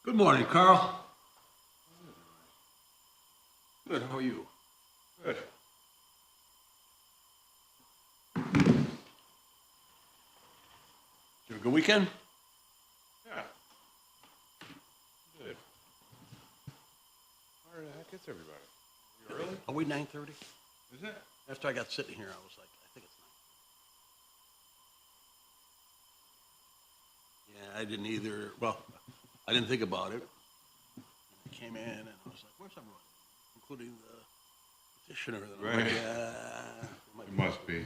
Good morning, Carl. Good, how are you? Good. You have a good weekend? Yeah. Good. Where the heck is everybody? You early? Are we 9:30? Is it? After I got sitting here, I was like, I think it's 9. Yeah, I didn't either. Well, I didn't think about it. And I came in and I was like, where's everyone? Including the petitioner. And I'm like, Right. yeah. It must be.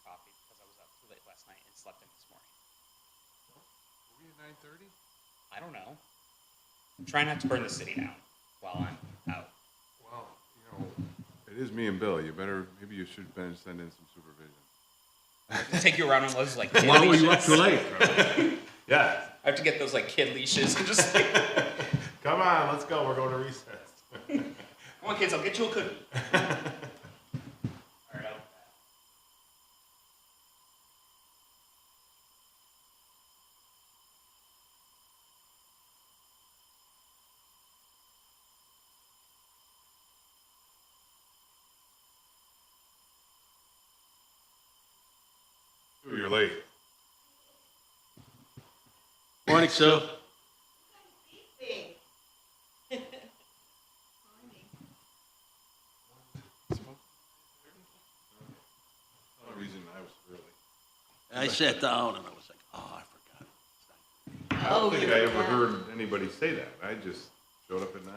Coffee because I was up too late last night and slept in this morning. Were we at 9:30? I don't know. I'm trying not to burn the city down while I'm out. Well, it is me and Bill. Maybe you should send in some supervision. I have to take you around on those like kid Why were you up leashes. too late, Carl? Yeah. I have to get those like kid leashes and just like, Come on, let's go. We're going to recess. come on kids, I'll get you a cookie. All right, I'll You're late. Morning, Sue. I sat down and I was like, oh, I forgot. I don't think I ever yeah. heard anybody say that. I just showed up at 9.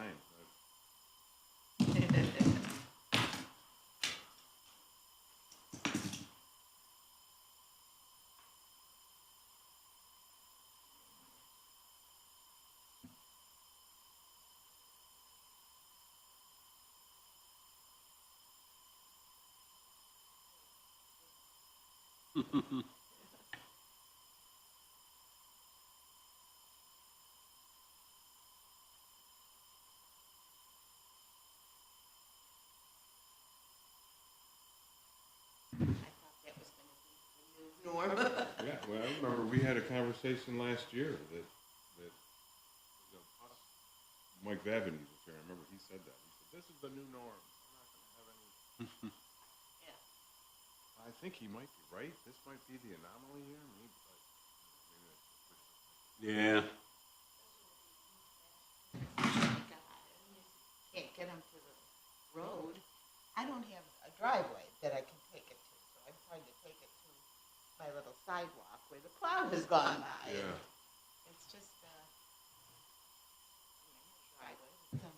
I thought that was gonna be the new norm. Yeah, well, I remember we had a conversation last year that us, Mike Vaveny was here. I remember he said that. He said, "This is the new norm. We're not going to have any." Yeah. I think he might be right. This might be the anomaly here. Maybe that's Yeah. Can't get them to the road. I don't have a driveway that I can take it to, so I'm trying to take it to my little sidewalk where the plow has gone by. yeah. It's just, driveway. It's on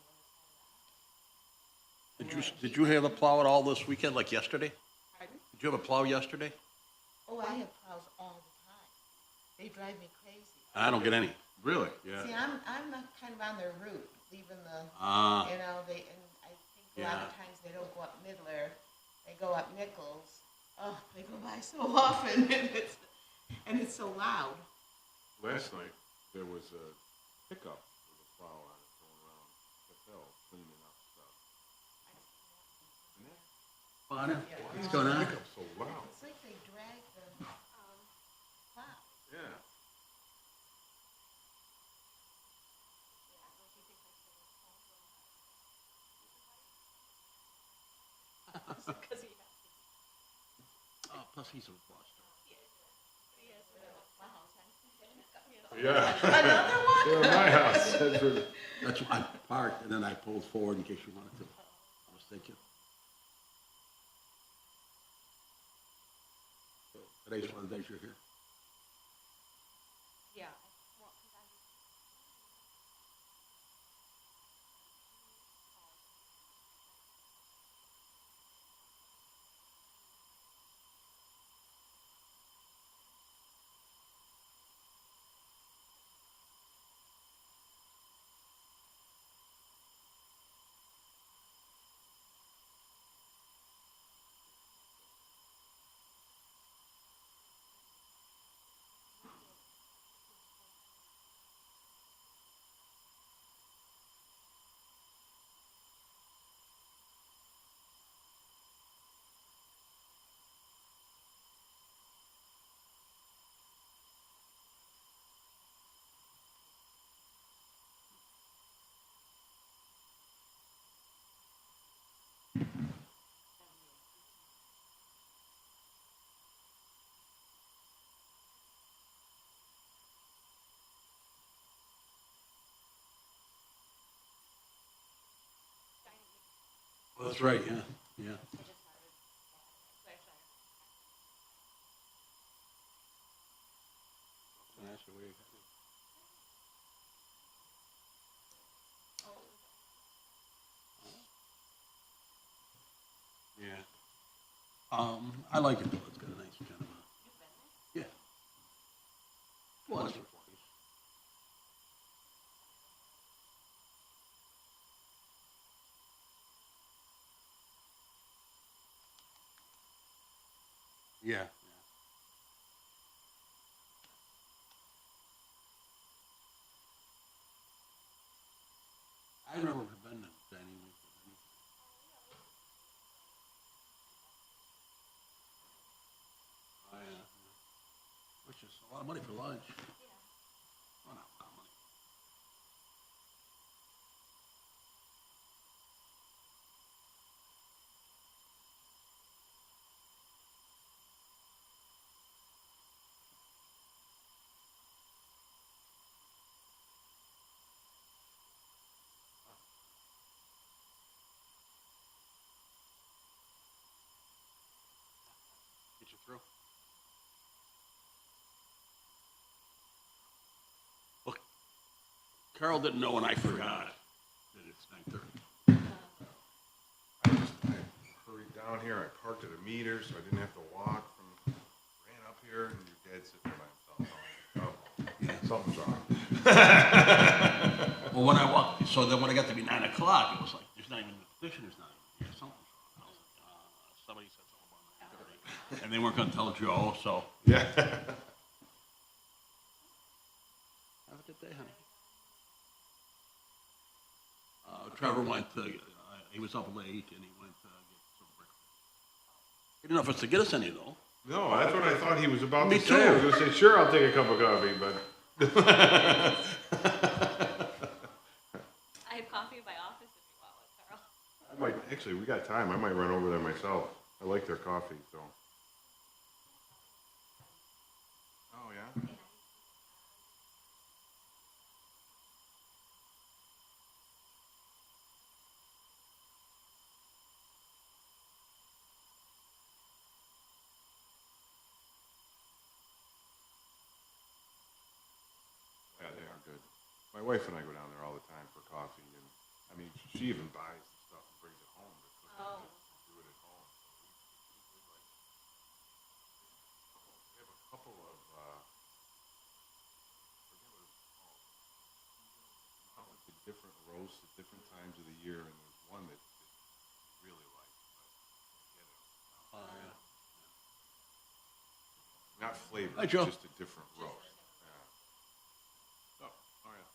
the other side. Did you have a plow at all this weekend, like yesterday? Pardon? Did you have a plow yesterday? Oh, I have plows all the time. They drive me crazy. I don't get any. Really? Yeah. See, I'm not kind of on their route, leaving the, Ah. you know, and I think a lot of Yeah. times they don't go up Midler, they go up Nichols. Oh, they go by so often, and it's so loud. Last night there was a pickup with a plow on it going around the hill cleaning up stuff. And that Bonner, Yeah. what's going on? pickup's so loud. It's like they drag the plow. Yeah. Oh, plus he's a buster. Yeah. Another one? They're in my house. That's where- That's why I parked and then I pulled forward in case you wanted to. I was thinking. So today's one of the days you're here. Yeah. Well, that's right, yeah, yeah. Can I ask you where you're headed? Yeah. I like it though, it's got a nice kind of a, yeah. Once or twice. Yeah, yeah. I've never been to Danny Week or anything. Oh, yeah, yeah. Which is a lot of money for lunch. Oh, not a lot of money. Get you through. Carol didn't know and I forgot that it's 9:30. I hurried down here, I parked at a meter, so I didn't have to walk ran up here, and your dad's sitting there by himself. I'm like, oh, something's wrong. Well, when I walked, so then when I got to be 9 o'clock, it was like, there's not even the petitioner's not even here, something's wrong. I was like, somebody said something about 9:30. And they weren't gonna tell Joe, so. Yeah. Have a good day, honey. Trevor went to, he was up late and he went to get some breakfast. He didn't know if it's to get us any though. No, that's what I thought he was about Me to say. I was too. gonna say, sure, I'll take a cup of coffee, but. I have coffee in my office if you want one, Carl. I might, actually, we got time. I might run over there myself. I like their coffee, so. Oh, yeah? Yeah, they are good. My wife and I go down there all the time for coffee, and, I mean, she even buys the stuff and brings it home to cook Oh. and do it at home. So we like we have a couple of, forget what it's called. Like the different roasts at different times of the year, and there's one that we really like, but I can't get it. Not flavored, Hi, Joe. just a different roast. Yeah. Oh, all right.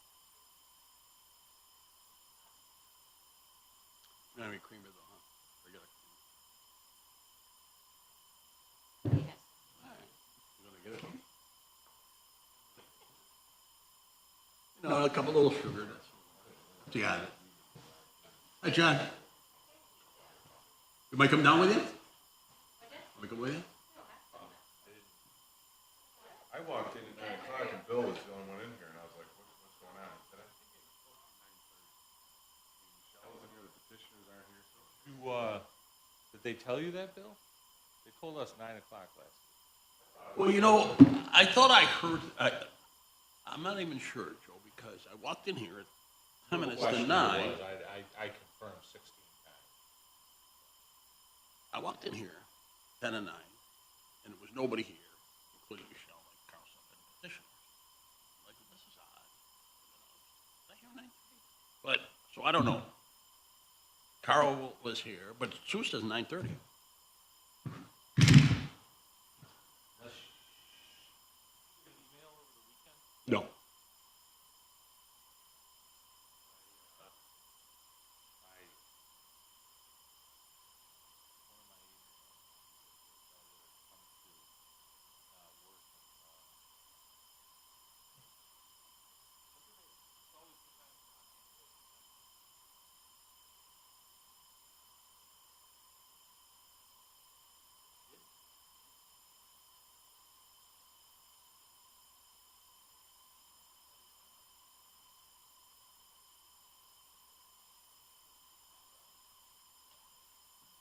Not even cream it though, huh? Forget it. Yes. You gonna get it? You know, a couple little sugar, that's all. You got it. Hi, John. You might come down with you? Want me to come with you? I walked in at 9 o'clock and Bill was the only one in here, and I was like, what's going on? He said, I think it's supposed to be 9:30. Michelle isn't here, the petitioners aren't here, so. Did they tell you that, Bill? They told us 9 o'clock last week. Well, you know, I thought I heard, I'm not even sure, Joe, because I walked in here at 10 minutes to 9. I confirmed 16 times. I walked in here 10 to 9, and there was nobody here, including Michelle, like Carl said, and petitioners. I'm like, this is odd. You know, is I hear 9:30? But, so I don't know. Carl was here, but Sue says 9:30. No.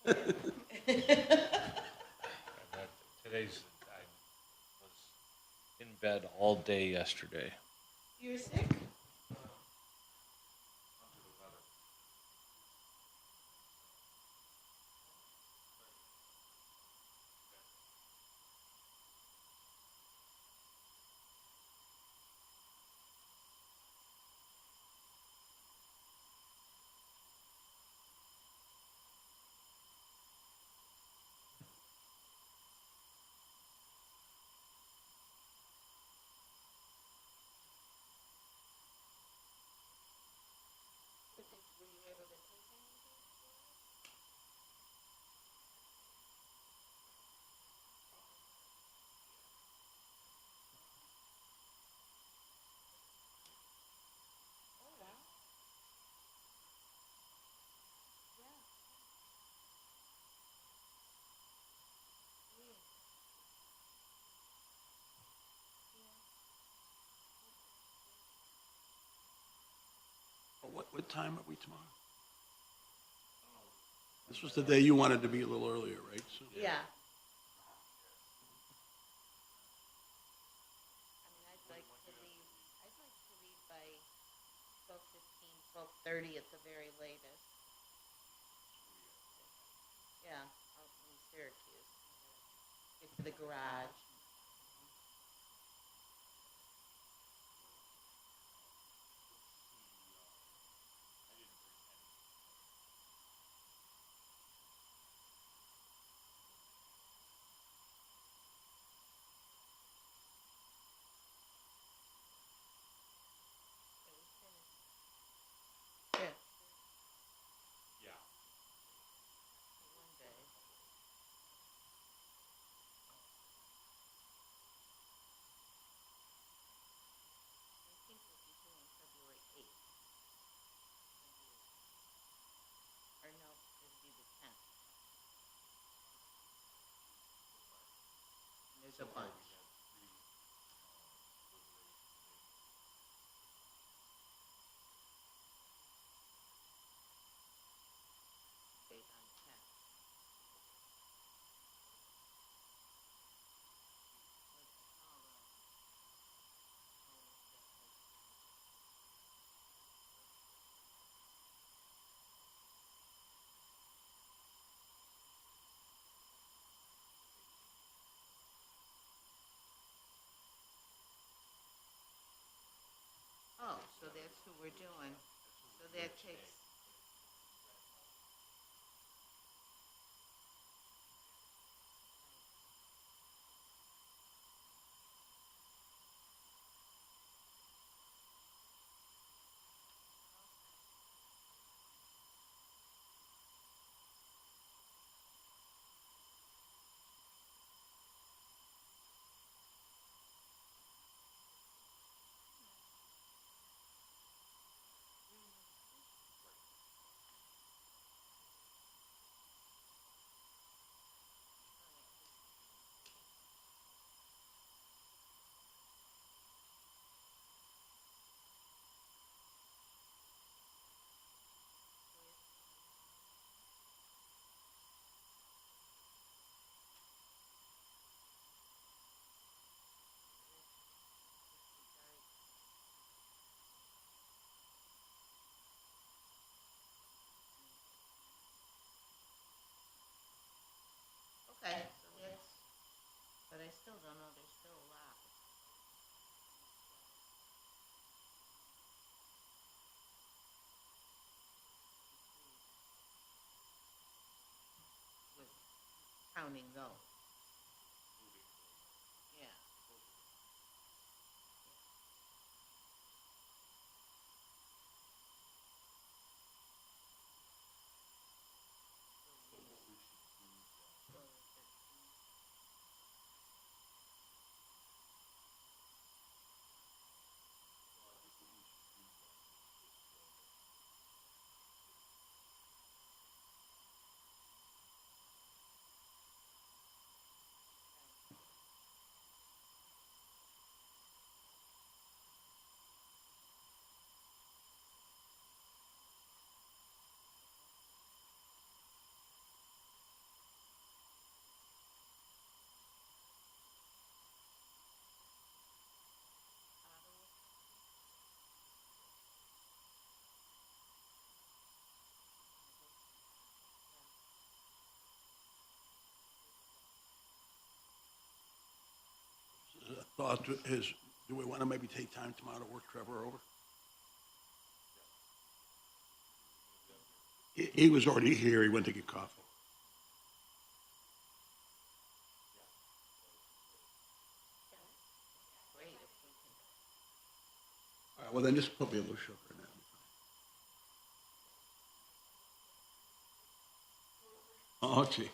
I was in bed all day yesterday. You were sick? Were you able to take anything? Oh, wow. Yeah. Weird. What time are we tomorrow? This was the day you wanted to be a little earlier, right, Sue? Yeah. I mean, I'd like to leave by 7:30 at the very latest. Yeah, out in Syracuse. Get to the garage. Yeah, Yeah. one day. I think we'll be doing February 8th. Or no, it'll be the 10th. There's a bunch. Date on 10th. Oh, so that's who we're doing. So that takes. Okay, so that's, but I still don't know, there's still a lot. With counting those. Yeah. Thought is, do we want to maybe take time tomorrow to work Trevor over? He was already here, he went to get coffee. Great if we can. All right, well then just put me a little sugar in that. Oh, gee.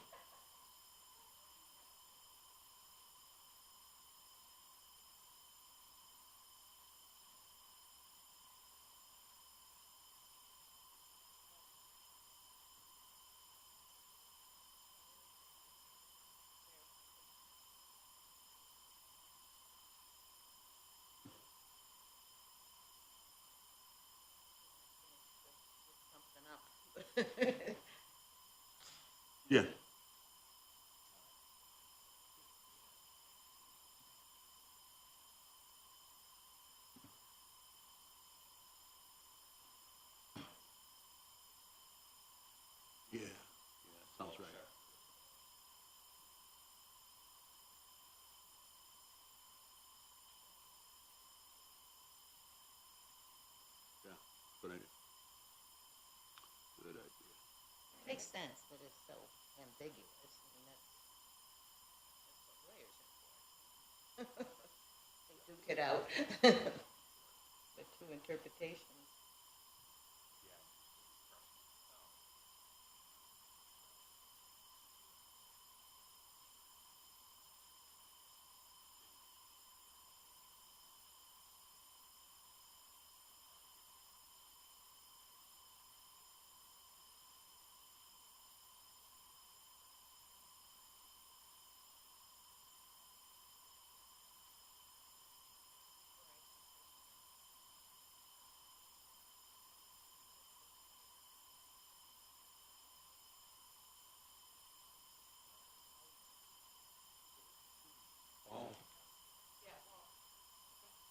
Something up. Yeah. makes sense that it's so ambiguous. I mean, that's what lawyers are for. They duke it out. The two interpretations. Yeah, well,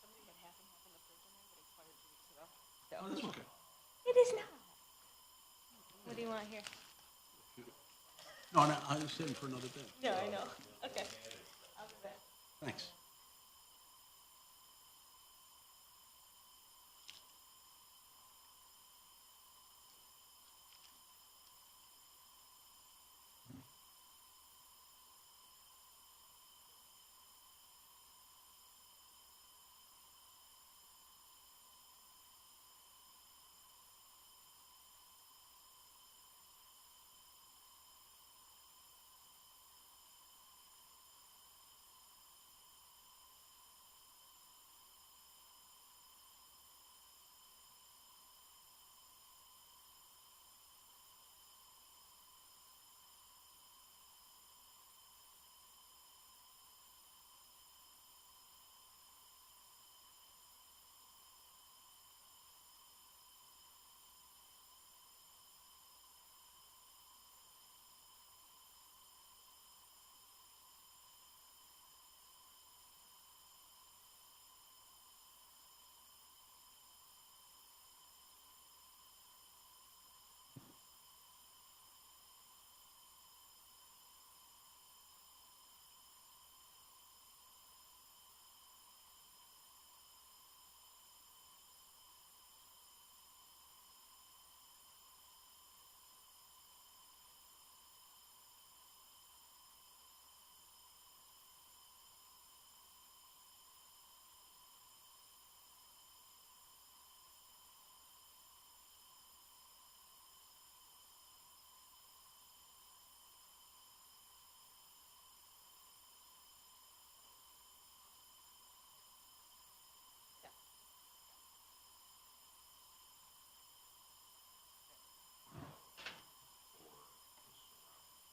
somebody had half and half in the fridge in there, but expired 2 weeks ago. Oh, that's okay. It is not. What do you want here? No, no, I was sitting for another day. No, I know. Okay. I'll be back. Thanks.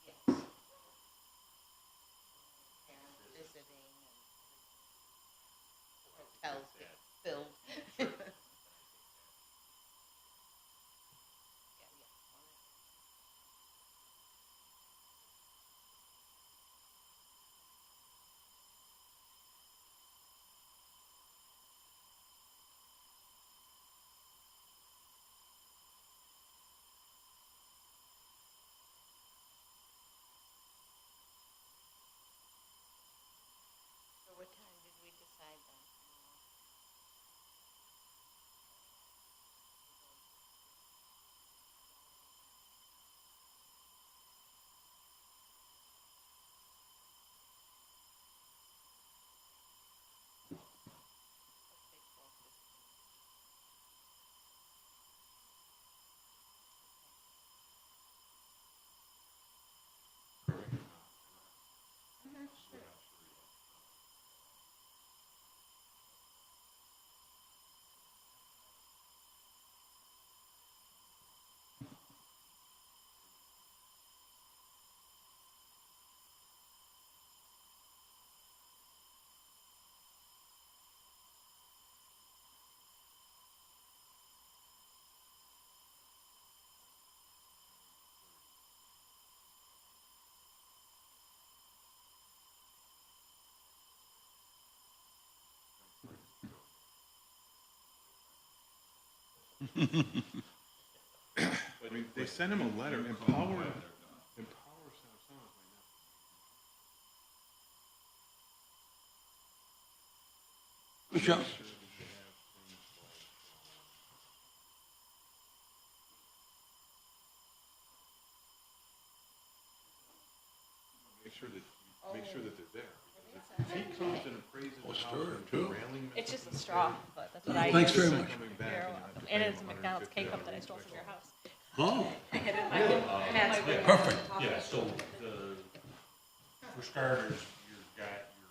Yes. Parents visiting and hotels get filled. Yeah, yeah. So what time did we decide then? Let's say 12:15. Mhm, sure. I mean, they sent him a letter, empower sounds like Michelle, that. Sure that you have things like, sure that they're there. Because if he comes and appraises the house sure, and too. the railing. It's just a straw, but that's what I Thanks use. very much. You're welcome. And it's a McDonald's K-Cup that I stole from your house. Oh, I hid it in my perfect. Yeah, so for starters, you've got your,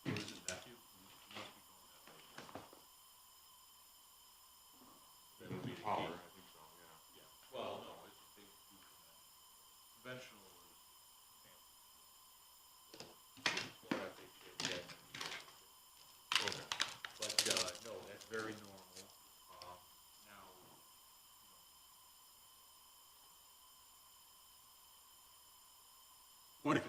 what is it, nephew? That would be the Power, key. I think so, yeah. Yeah, well, no, it's a big group for that. Conventional is what I think they get. Okay. But, no, that's very normal. Now, Monica.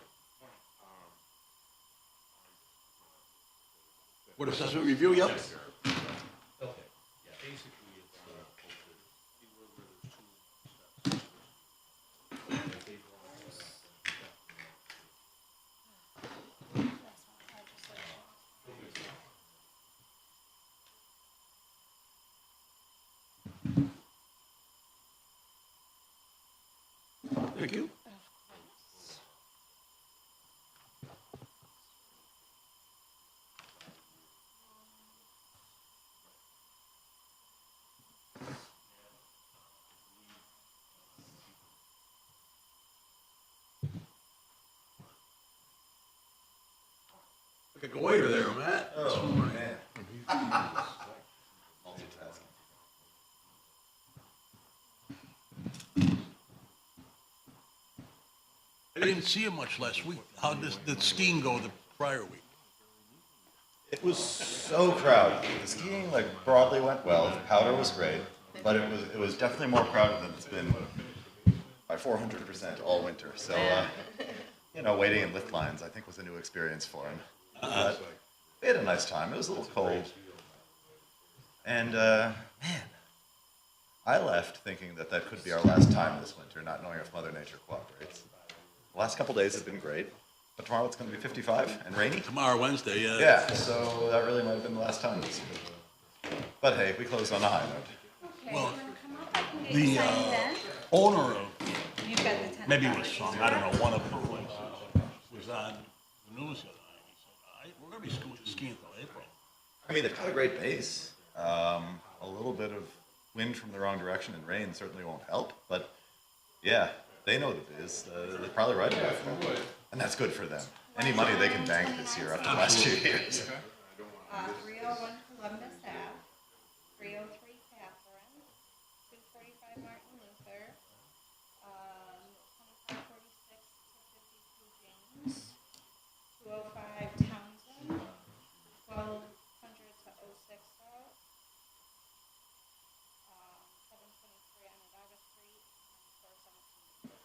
What assessment review, yep? okay, yeah, basically it's, anywhere where there's two or more steps. They go on to that, Thank you. Like a waiter there, Matt. Oh, man. Multitasking. I didn't see you much last week. How did skiing go the prior week? It was so crowded. The skiing, like, broadly went well. The powder was great, but it was definitely more crowded than it's been by 400% all winter. So, waiting in lift lines, I think, was a new experience for him. But we had a nice time. It was a little cold. And, man, I left thinking that could be our last time this winter, not knowing if Mother Nature cooperates. The last couple days have been great, but tomorrow it's going to be 55 and rainy. Tomorrow, Wednesday, yeah. Yeah, so that really might have been the last time this year. But hey, we closed on a high note. Okay, Well, you wanna come up? I can get The you signed then. owner of, You've got the 10. maybe it was some, I don't know, one of the places, was on the news the other night. He said, we're gonna be skiing until April. I mean, they've got a great base. A little bit of wind from the wrong direction and rain certainly won't help, but yeah, they know the biz. They're probably right about it. And that's good for them. Any money they can bank this year after the last 2 years. 301 Columbus Ave, 303 Catherine, 245 Martin Luther, 2546 to 52 James, 205 Townsend, 1200 to 06 Road, 723 Onondaga Street, and 417.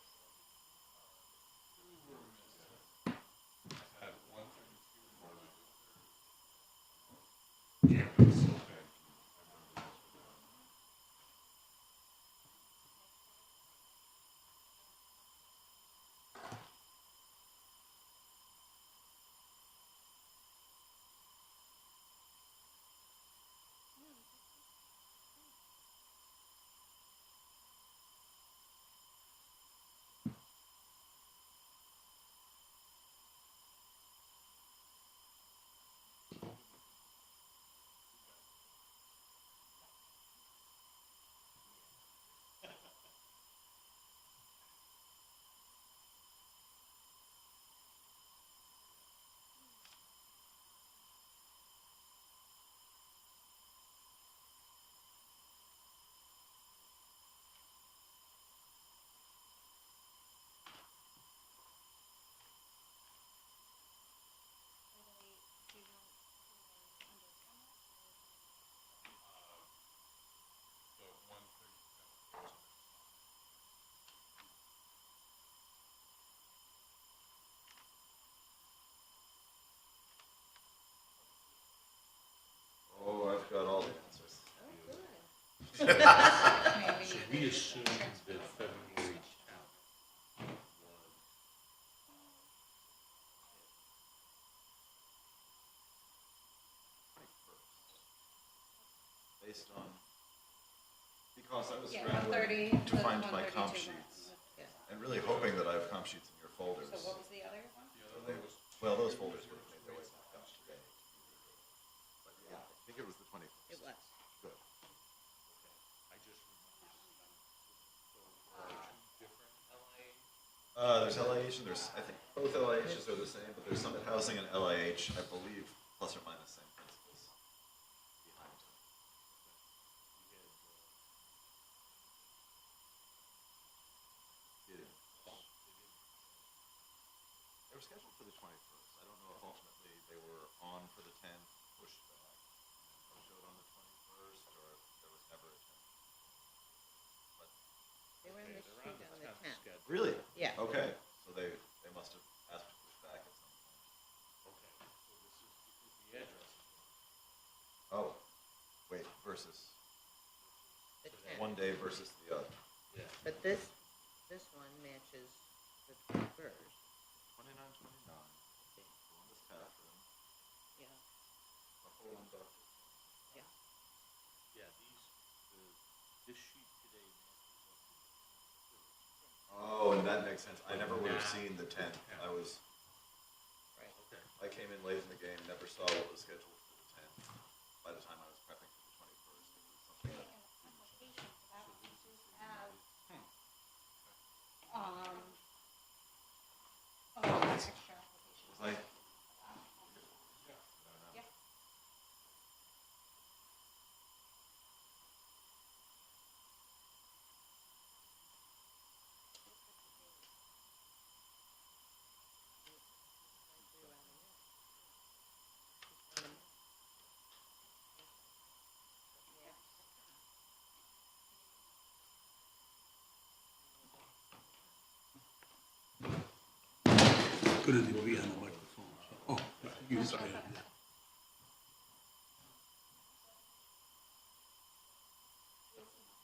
Oh, I've got all the answers. so we assumed that February 10th was, Based on, because I was Yeah, scrambling 130 to find my 132 comp Martin sheets Luther. and really hoping that I have comp sheets in your folders. So what was the other one? Well, those folders would have made their way back up today. But yeah, I think it was the 21st. It was. Good. I just remember seeing, so there are two different LIA. There's LIH and there's, I think both LIHs are the same, but there's Summit Housing and LIH, I believe, plus or minus same principles behind them. We had, Yeah. They were scheduled for the 21st. I don't know if ultimately they were on for the 10th, pushed back, and then showed on the 21st, or if there was never a 10th. But They were in the they're shoot on the on the 10th 10th. schedule. really? Yeah. Okay, so they must have asked to push back at some point. Okay, so this is the address. Oh, wait, versus The one 10th. day versus the other. Yeah. But this one matches the 21st. 2929, Columbus Catherine, Yeah, Buffalo and Dr. yeah. Yeah, this sheet today matches up to the 21st. Oh, and that makes sense. I never would have seen the 10th. I was, Right. Okay. I came in late in the game, never saw what was scheduled for the 10th. By the time I was prepping for the 21st, it was something that, Application for that one, just have, extra application. was like, Yeah. Couldn't even be on the microphone, so, oh, you sorry. And I'm gonna have to go down.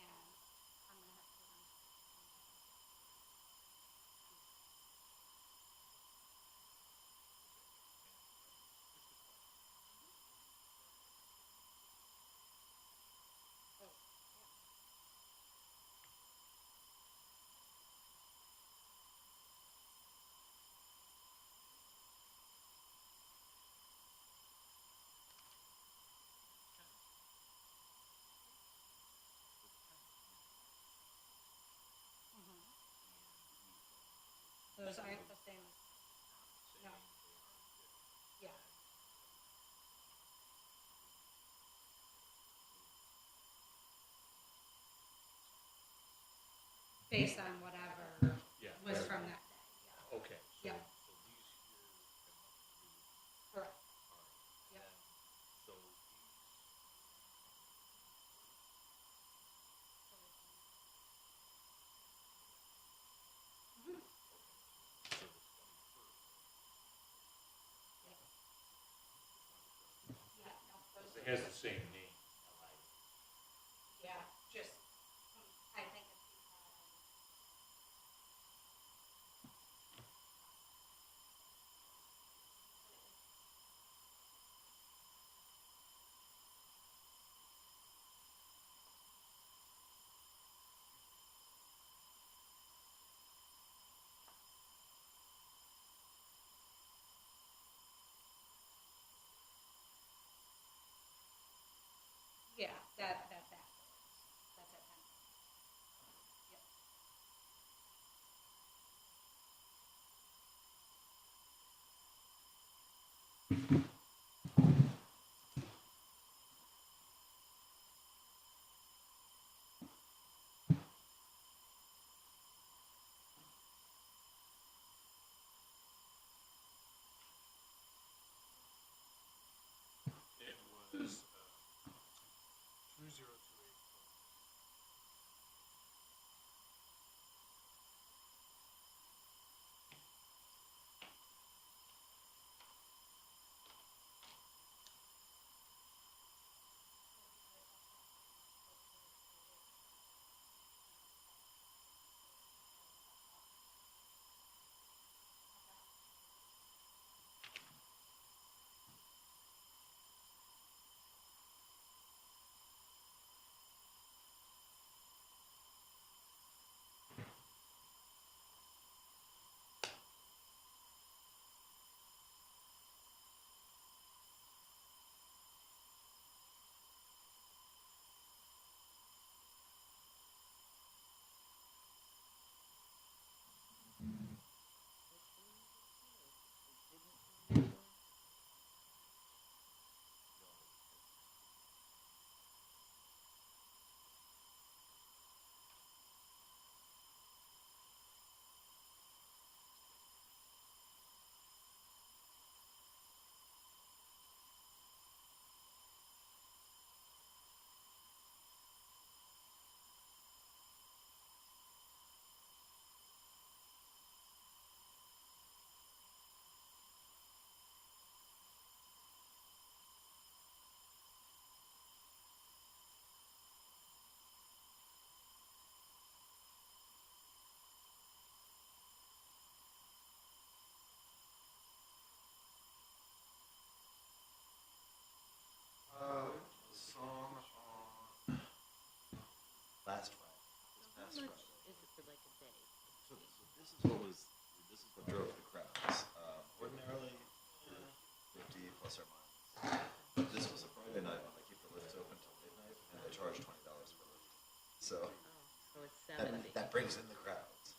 Oh, yeah. Those aren't the same. No. Yeah. Based on whatever Yeah. was from that day, Okay, so, Yeah. so these here have nothing yeah. Correct. to do with, Yep. so these. Mhm. So the 21st. Yeah, no, those It are has the just- same name, Yeah, just, I think it's because yeah, that works. That's at 10. Yep. It was, 2028. much is it for like a day? So this is what drove the crowds. Ordinarily, 50 plus or minus. But this was a Friday night when they keep the lifts open till midnight, and they charge $20 per lift. So So it's 70. that brings in the crowds.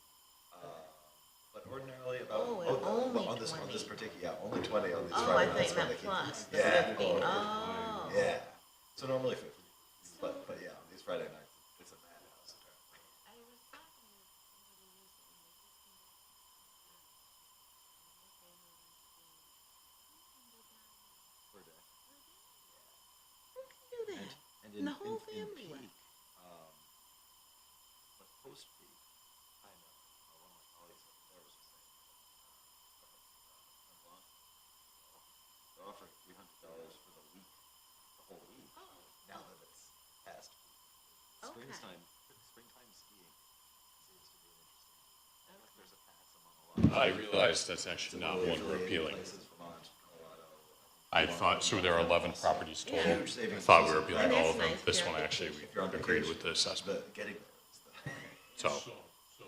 But ordinarily Oh, only on this 20. particular, only 20 on these Oh, I Friday thought nights you when meant they keep plus, the Yeah. 15. Oh. Yeah. So normally 50. But yeah, on these Friday nights, it's a madhouse apparently. I was talking to somebody recently, they just came back from my family went to Per day. Who can do that? And And the whole family peak, went. but post peak, I know. One of my colleagues up there was just saying, they're offering $300 for the week, the whole week. Oh. Now that it's past peak. Okay. Springtime skiing seems to be an interesting. There's a pass among a lot of. I realize that's actually not what we're appealing. Places, Vermont, Colorado. I thought, so there are 11 properties total. Huge savings. I thought we were appealing And all that's of them. nice, This yeah. one, actually, If you're on we agreed vacation, with the assessment. But getting there is the. So, So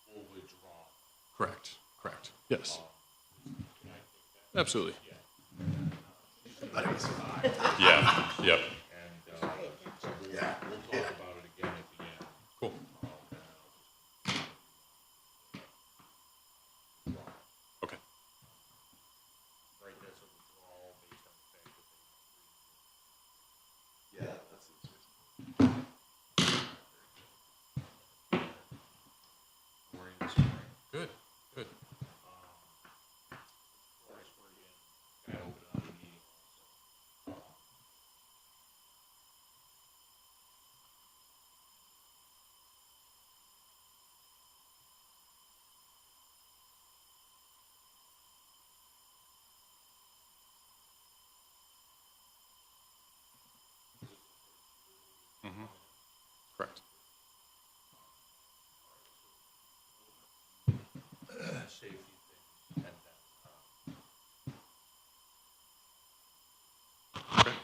we'll withdraw. correct, yes. Absolutely. Yeah, yep, And Yeah. we'll talk about it again at the end. cool. Okay, Right, that's a withdrawal based on the fact that they. Yeah, that seems reasonable. We're in the spring. good. Before I swear in, I open up the meeting also. Correct. Safety things and then, Okay.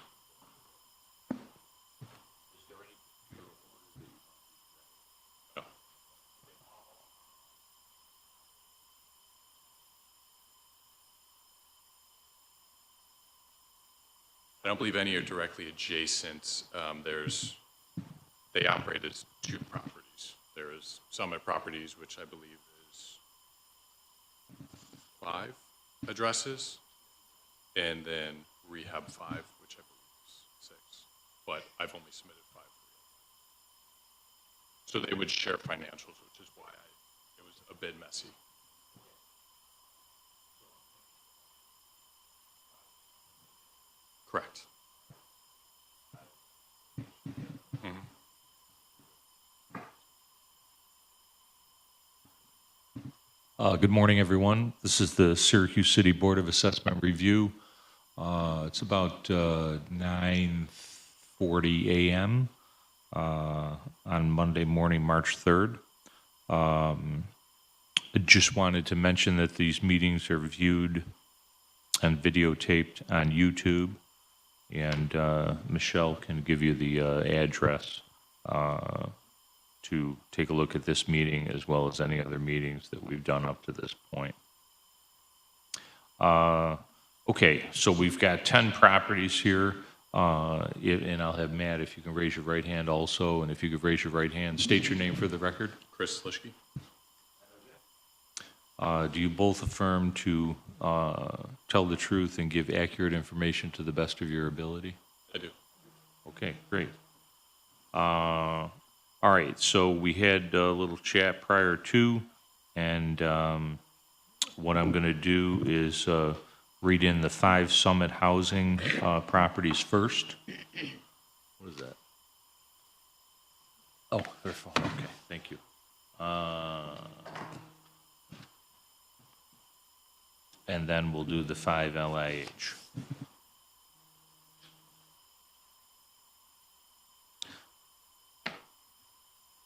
is there any particular order that you want to do No. I don't believe any are directly adjacent. They operate as two properties. There is Summit Properties, which I believe is 5 addresses, and then Rehab 5, which I believe is 6. But I've only submitted 5 for you. So they would share financials, which is why it was a bit messy. Correct. Good morning, everyone. This is the Syracuse City Board of Assessment Review. It's about 9:40 a.m. On Monday morning, March 3rd. I just wanted to mention that these meetings are viewed and videotaped on YouTube, and Michelle can give you the address to take a look at this meeting as well as any other meetings that we've done up to this point. Okay, so we've got 10 properties here, and I'll have Matt, if you can raise your right hand also, and if you could raise your right hand, state your name for the record. Chris Lischke? Do you both affirm to tell the truth and give accurate information to the best of your ability? I do. Okay, great. All right, so we had a little chat prior to, and what I'm going to do is read in the 5 Summit Housing properties first. What is that? Oh, their phone, okay, thank you. And then we'll do the 5 LIH.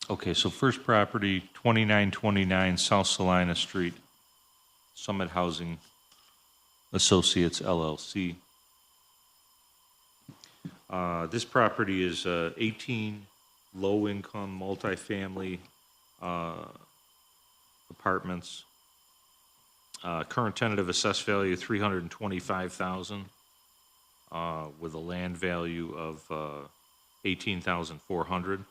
Okay, so first property, 2929 South Salina Street, Summit Housing Associates LLC. This property is 18 low-income multifamily apartments. Current tentative assessed value, $325,000, with a land value of $18,400.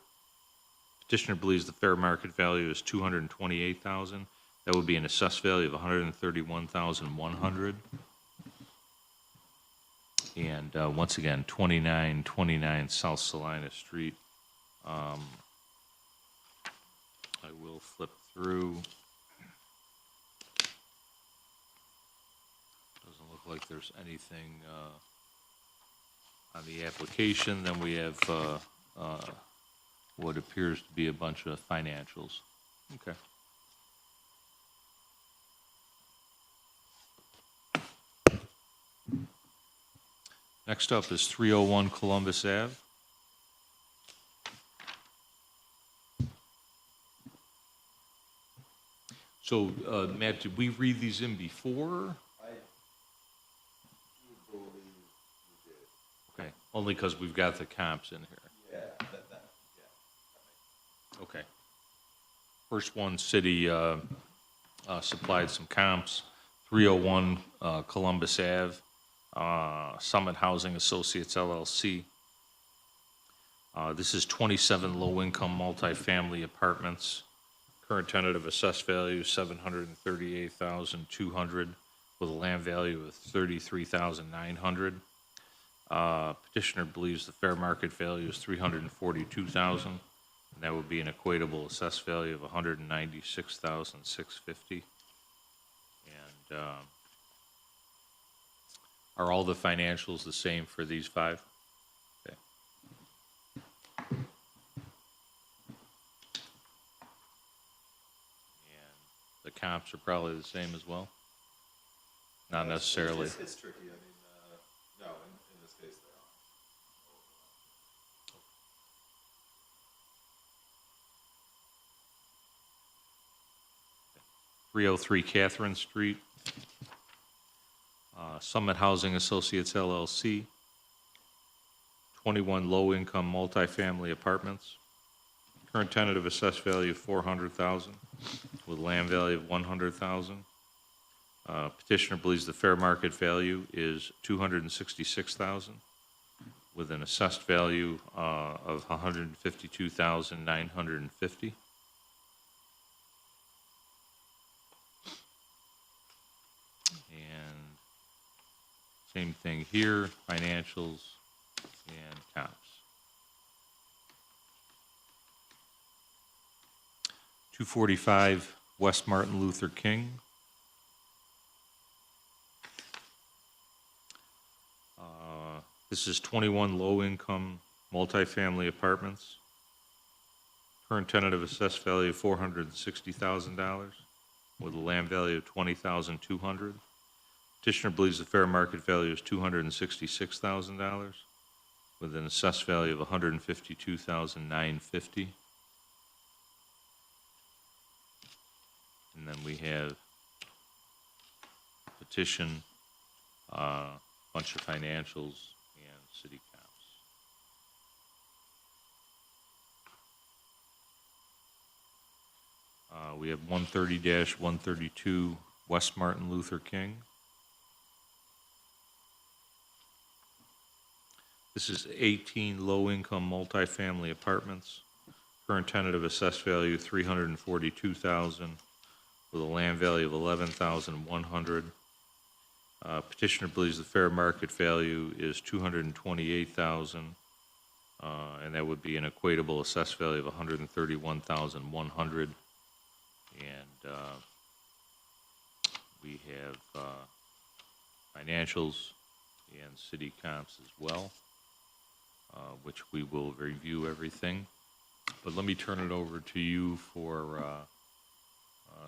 Petitioner believes the fair market value is $228,000. That would be an assessed value of $131,100. And once again, 2929 South Salina Street. I will flip through. Doesn't look like there's anything on the application. Then we have what appears to be a bunch of financials. Okay. Next up is 301 Columbus Ave. So, Matt, did we read these in before? I do believe you did. Okay, only because we've got the comps in here. Yeah, yeah. Okay. First one, city supplied some comps. 301 Columbus Ave, Summit Housing Associates LLC. This is 27 low-income multifamily apartments. Current tentative assessed value $738,200 with a land value of $33,900. Petitioner believes the fair market value is $342,000, and that would be an equatable assessed value of $196,650. And are all the financials the same for these five? Okay. And the comps are probably the same as well? Not necessarily. It's tricky. I mean, no, in this case they are. 303 Catherine Street, Summit Housing Associates LLC, 21 low-income multifamily apartments. Current tentative assessed value of $400,000 with land value of $100,000. Petitioner believes the fair market value is $266,000 with an assessed value of $152,950. And same thing here, financials and comps. 245 West Martin Luther King. This is 21 low-income multifamily apartments. Current tentative assessed value of $460,000 with a land value of $20,200. Petitioner believes the fair market value is $266,000 with an assessed value of $152,950. And then we have petition, bunch of financials, and city comps. We have 130-132 West Martin Luther King. This is 18 low-income multifamily apartments. Current tentative assessed value $342,000 with a land value of $11,100. Petitioner believes the fair market value is $228,000, and that would be an equatable assessed value of $131,100. And we have financials and city comps as well, which we will review everything. But let me turn it over to you for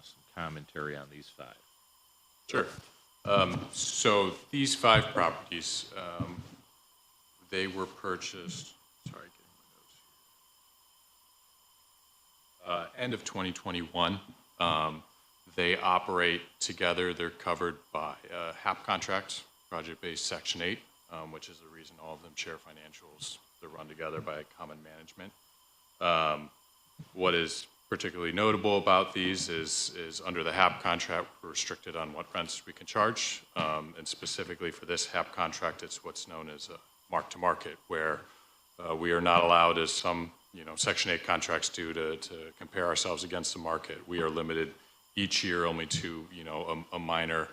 some commentary on these five. Sure. So these five properties, they were purchased, sorry, getting my notes here. End of 2021. They operate together. They're covered by HAP contracts, project-based Section 8, which is the reason all of them share financials. They're run together by a common management. What is particularly notable about these is under the HAP contract, we're restricted on what rents we can charge. And specifically for this HAP contract, it's what's known as a mark-to-market, where we are not allowed, as some, Section 8 contracts do, to compare ourselves against the market. We are limited each year only to, a minor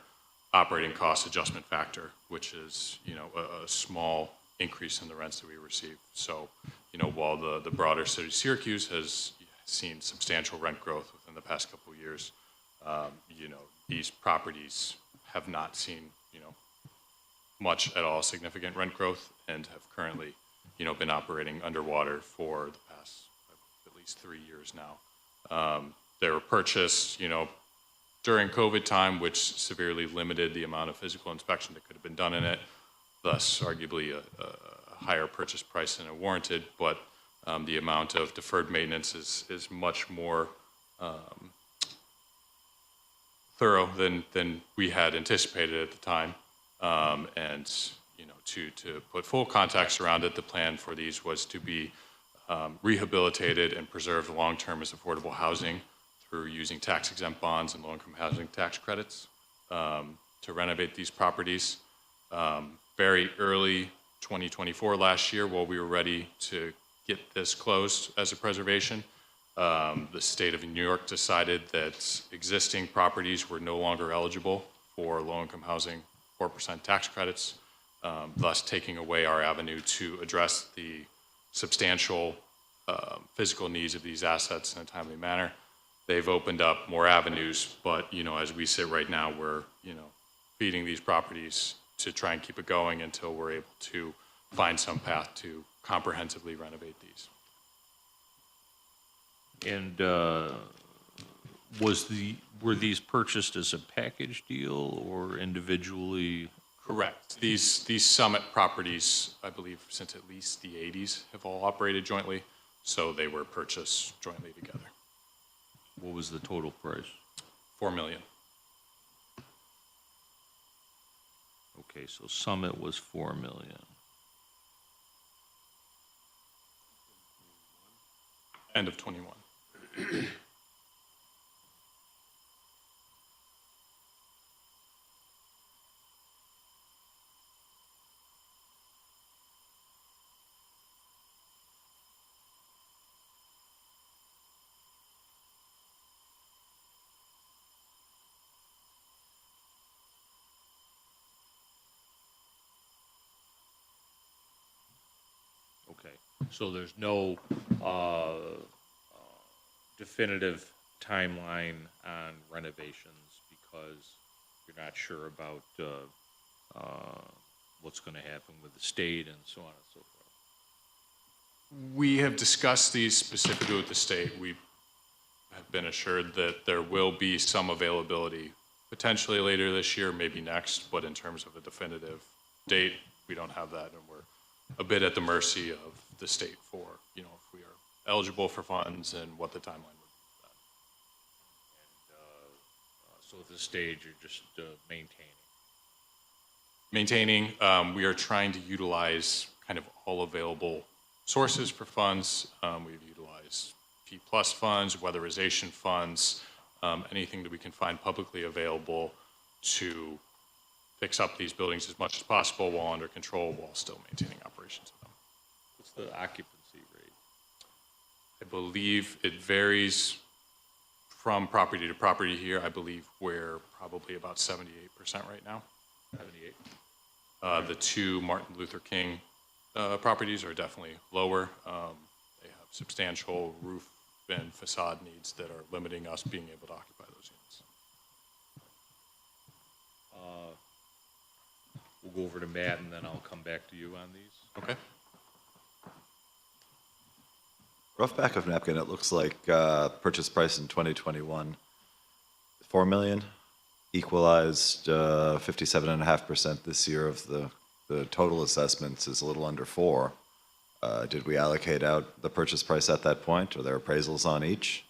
operating cost adjustment factor, which is, a small increase in the rents that we receive. So, while the broader city of Syracuse has seen substantial rent growth within the past couple of years, these properties have not seen, much at all significant rent growth and have currently, been operating underwater for the past at least 3 years now. They were purchased, during COVID time, which severely limited the amount of physical inspection that could have been done in it, thus arguably a higher purchase price than it warranted, but the amount of deferred maintenance is much more thorough than we had anticipated at the time. And to put full context around it, the plan for these was to be rehabilitated and preserved long-term as affordable housing through using tax-exempt bonds and low-income housing tax credits to renovate these properties. Very early 2024 last year, while we were ready to get this closed as a preservation, the state of New York decided that existing properties were no longer eligible for low-income housing 4% tax credits, thus taking away our avenue to address the substantial physical needs of these assets in a timely manner. They've opened up more avenues, but as we sit right now, we're feeding these properties to try and keep it going until we're able to find some path to comprehensively renovate these. And were these purchased as a package deal or individually? Correct. These Summit properties, I believe, since at least the 80s, have all operated jointly, so they were purchased jointly together. What was the total price? $4 million. Okay, so Summit was $4 million. End of 21. Okay, so there's no definitive timeline on renovations because you're not sure about what's going to happen with the state and so on and so forth. We have discussed these specifically with the state. We have been assured that there will be some availability potentially later this year, maybe next, but in terms of a definitive date, we don't have that, and we're a bit at the mercy of the state for, if we are eligible for funds and what the timeline would be for that. So at this stage, you're just maintaining. We are trying to utilize kind of all available sources for funds. We've utilized P+ funds, weatherization funds, anything that we can find publicly available to fix up these buildings as much as possible while under control, while still maintaining operations of them. What's the occupancy rate? I believe it varies from property to property here. I believe we're probably about 78% right now. 78? The two Martin Luther King properties are definitely lower. They have substantial roof and facade needs that are limiting us being able to occupy those units. We'll go over to Matt and then I'll come back to you on these. Okay. Rough back of napkin, it looks like purchase price in 2021, 4 million, equalized 57.5% this year of the total assessments is a little under 4. Did we allocate out the purchase price at that point? Are there appraisals on each?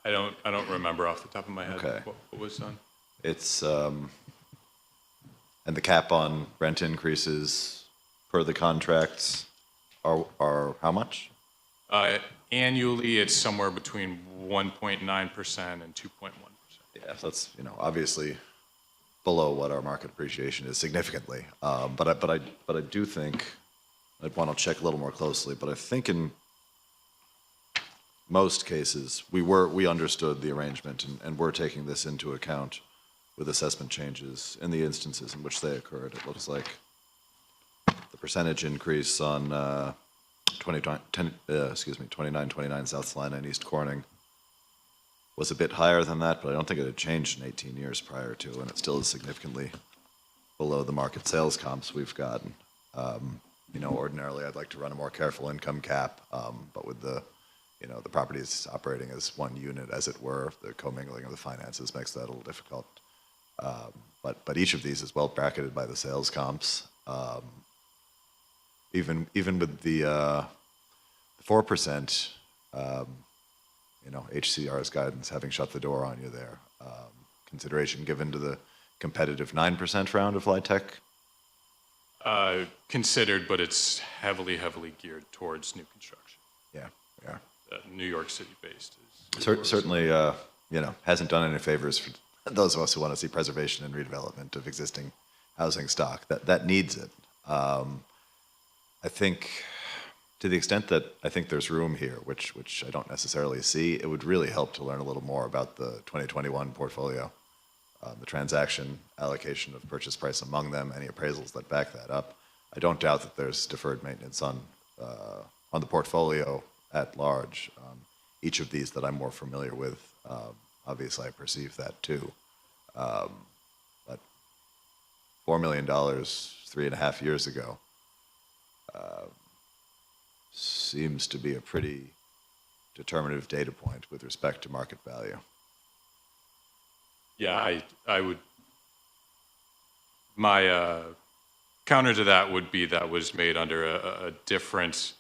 I don't remember off the top of my head Okay. what was done. It's, and the cap on rent increases per the contracts are how much? Annually, it's somewhere between 1.9% and 2.1%. Yeah, so that's, obviously below what our market appreciation is significantly. But I do think, I'd want to check a little more closely, but I think in most cases, we understood the arrangement and we're taking this into account with assessment changes in the instances in which they occurred. It looks like the percentage increase on 2929 South Salina and East Corning was a bit higher than that, but I don't think it had changed in 18 years prior to, and it still is significantly below the market sales comps we've gotten. Ordinarily I'd like to run a more careful income cap, but with the properties operating as one unit, as it were, the commingling of the finances makes that a little difficult. But each of these is well bracketed by the sales comps. Even with the 4%, HCR's guidance having shut the door on you there. Consideration given to the competitive 9% round of LIHTC? Considered, but it's heavily geared towards new construction. Yeah. New York City based. Certainly, hasn't done any favors for those of us who want to see preservation and redevelopment of existing housing stock. That needs it. I think, to the extent that I think there's room here, which I don't necessarily see, it would really help to learn a little more about the 2021 portfolio, the transaction allocation of purchase price among them, any appraisals that back that up. I don't doubt that there's deferred maintenance on the portfolio at large. Each of these that I'm more familiar with, obviously I perceive that too. But $4 million 3.5 years ago seems to be a pretty determinative data point with respect to market value. Yeah, I would, my counter to that would be that was made under a different,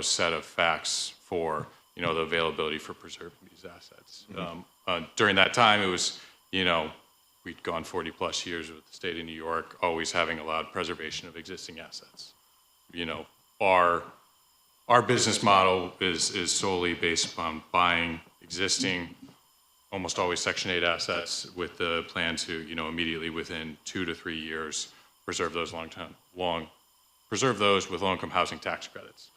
set of facts for, the availability for preserving these assets. Mm-hmm. During that time, it was, we'd gone 40 plus years with the state of New York, always having allowed preservation of existing assets. Our business model is solely based upon buying existing, almost always Section 8 assets with the plan to, immediately within 2 to 3 years, preserve those preserve those with low-income housing tax credits.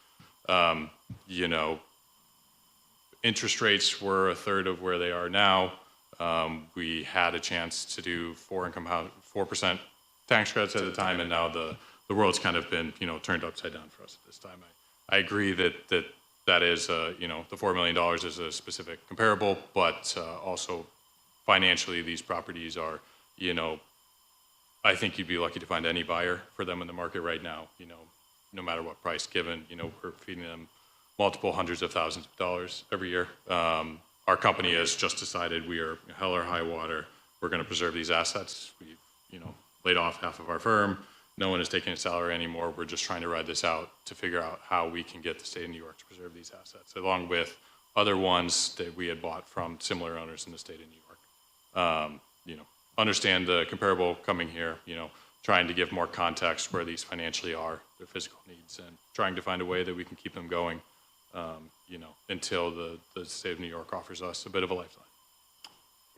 Interest rates were a third of where they are now. We had a chance to do 4% tax credits at the time, and now the world's kind of been, turned upside down for us at this time. I agree that is, the $4 million is a specific comparable, but also financially, these properties are, I think you'd be lucky to find any buyer for them in the market right now, no matter what price given, we're feeding them multiple hundreds of thousands of dollars every year. Our company has just decided we are hell or high water. We're going to preserve these assets. We've, laid off half of our firm. No one is taking a salary anymore. We're just trying to ride this out to figure out how we can get the state of New York to preserve these assets, along with other ones that we had bought from similar owners in the state of New York. Understand the comparable coming here, trying to give more context where these financially are, their physical needs, and trying to find a way that we can keep them going, until the state of New York offers us a bit of a lifeline.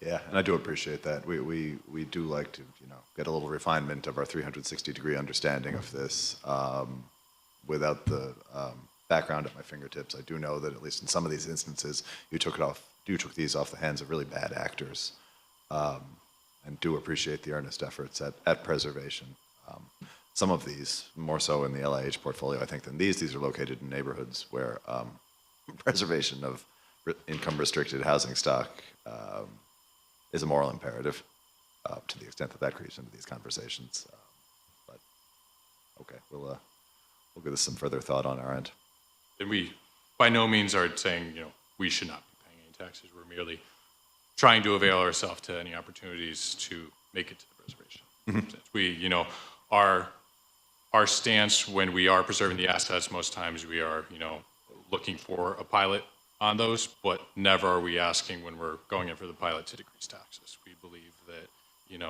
Yeah, and I do appreciate that. We do like to, get a little refinement of our 360-degree understanding of this. Without the background at my fingertips, I do know that at least in some of these instances, you took these off the hands of really bad actors, and do appreciate the earnest efforts at preservation. Some of these, more so in the LIH portfolio, I think, than these are located in neighborhoods where preservation of income-restricted housing stock is a moral imperative, to the extent that creeps into these conversations. But okay, we'll give this some further thought on our end. And we, by no means, are saying we should not be paying any taxes. We're merely trying to avail ourselves to any opportunities to make it to the preservation. Mm-hmm. We, our stance when we are preserving the assets, most times we are, looking for a pilot on those, but never are we asking when we're going in for the pilot to decrease taxes. We believe that,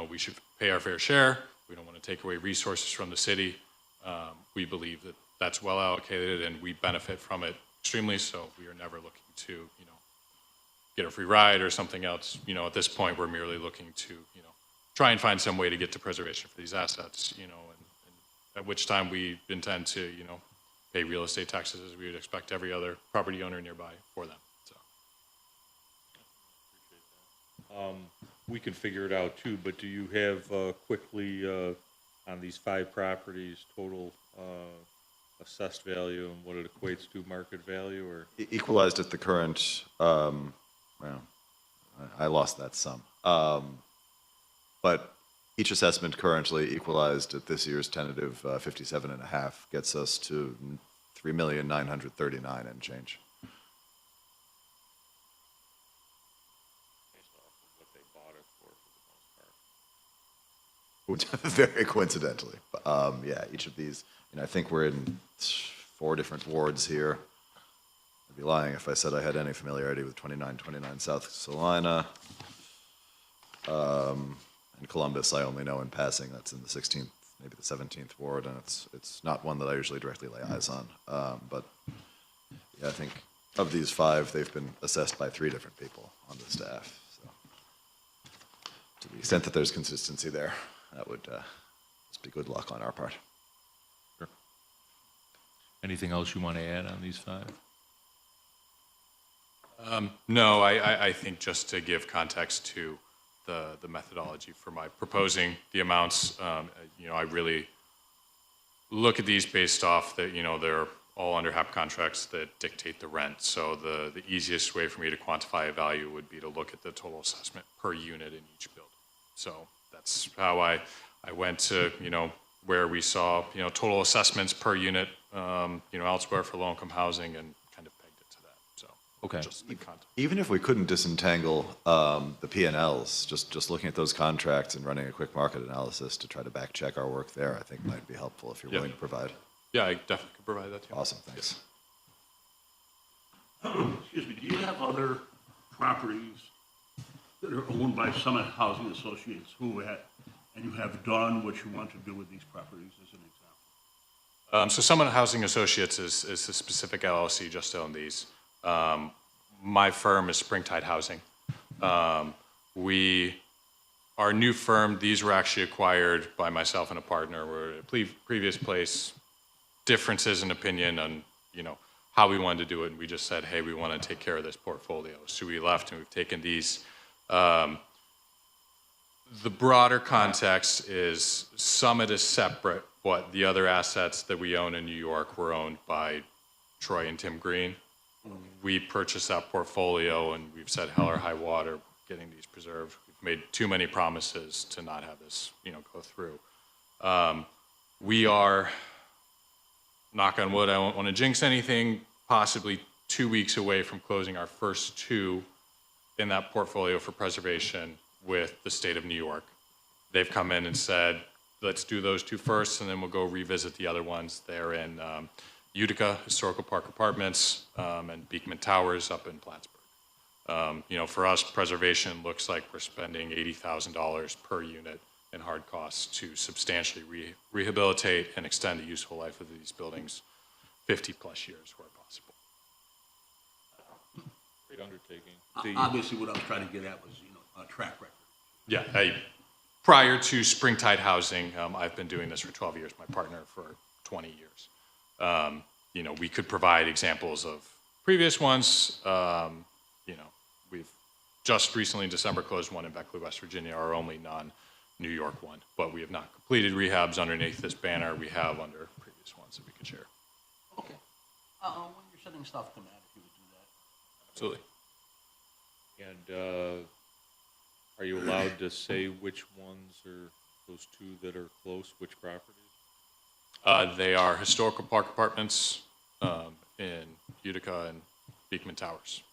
we should pay our fair share. We don't want to take away resources from the city. We believe that that's well allocated and we benefit from it extremely, so we are never looking to, get a free ride or something else. At this point, we're merely looking to, try and find some way to get to preservation for these assets, and at which time we intend to, pay real estate taxes as we would expect every other property owner nearby for them, so. We can figure it out too, but do you have quickly on these 5 properties, total assessed value and what it equates to market value, or? Equalized at the current, well, I lost that sum. But each assessment currently equalized at this year's tentative 57.5 gets us to 3,939,000 and change. Based off of what they bought it for the most part. Very coincidentally. Yeah, each of these, I think we're in 4 different wards here. I'd be lying if I said I had any familiarity with 2929 South Salina. In Columbus, I only know in passing that's in the 16th, maybe the 17th ward, and it's not one that I usually directly lay eyes on. But yeah, I think of these 5, they've been assessed by 3 different people on the staff. So to the extent that there's consistency there, that would just be good luck on our part. Sure. Anything else you want to add on these 5? No, I think just to give context to the methodology for my proposing the amounts, I really look at these based off that, they're all under HAP contracts that dictate the rent. So the easiest way for me to quantify a value would be to look at the total assessment per unit in each building. So that's how I went to, where we saw, total assessments per unit, elsewhere for low-income housing and kind of pegged it to that. So Okay. just the context. Even if we couldn't disentangle the P&Ls, just looking at those contracts and running a quick market analysis to try to back check our work there, I think might be helpful if you're Yeah. willing to provide. Yeah, I definitely could provide that to you. Awesome, thanks. Excuse me, do you have other properties that are owned by Summit Housing Associates and you have done what you want to do with these properties as an example? So Summit Housing Associates is a specific LLC just to own these. My firm is Springtide Housing. Our new firm, these were actually acquired by myself and a partner. We're at a previous place, differences in opinion on, how we wanted to do it. And we just said, hey, we want to take care of this portfolio. So we left and we've taken these. The broader context is Summit is separate, but the other assets that we own in New York were owned by Troy and Tim Green. We purchased that portfolio and we've said hell or high water getting these preserved. We've made too many promises to not have this, go through. We are, knock on wood, I don't want to jinx anything, possibly 2 weeks away from closing our first 2 in that portfolio for preservation with the state of New York. They've come in and said, let's do those 2 first, and then we'll go revisit the other ones. They're in Utica Historical Park Apartments and Beekman Towers up in Plattsburgh. For us, preservation looks like we're spending $80,000 per unit in hard costs to substantially rehabilitate and extend the useful life of these buildings 50 plus years where possible. Great undertaking. Obviously, what I was trying to get at was, a track record. Yeah, prior to Springtide Housing, I've been doing this for 12 years, my partner for 20 years. We could provide examples of previous ones. We've just recently in December closed one in Beckley, West Virginia, our only non-New York one, but we have not completed rehabs underneath this banner. We have under previous ones that we could share. Okay. When you're sending stuff to Matt, if you would do that. Absolutely. And are you allowed to say which ones are those 2 that are close, which properties? They are Historical Park Apartments in Utica and Beekman Towers.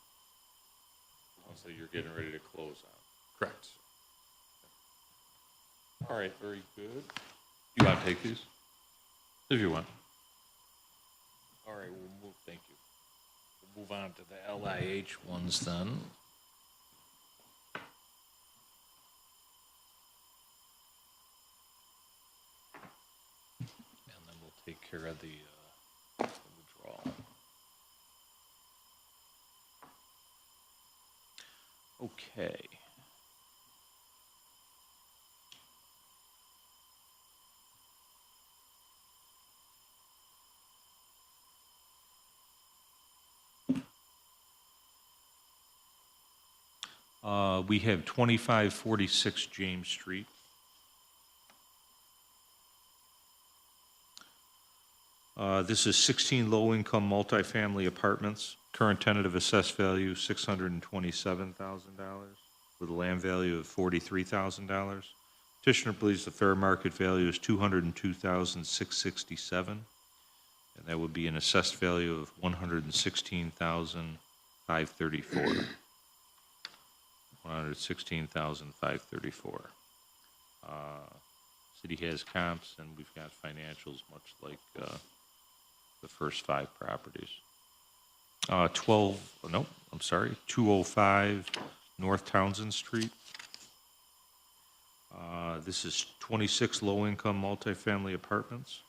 So you're getting ready to close on. Correct. All right, very good. You want to take these? If you want. All right, we'll move, thank you. We'll move on to the LIH ones then. And then we'll take care of the withdrawal. Okay. We have 2546 James Street. This is 16 low-income multifamily apartments. Current tentative assessed value, $627,000, with a land value of $43,000. Petitioner believes the fair market value is $202,667, and that would be an assessed value of $116,534. $116,534. City has comps, and we've got financials, much like the first 5 properties. 205 North Townsend Street. This is 26 low-income multifamily apartments.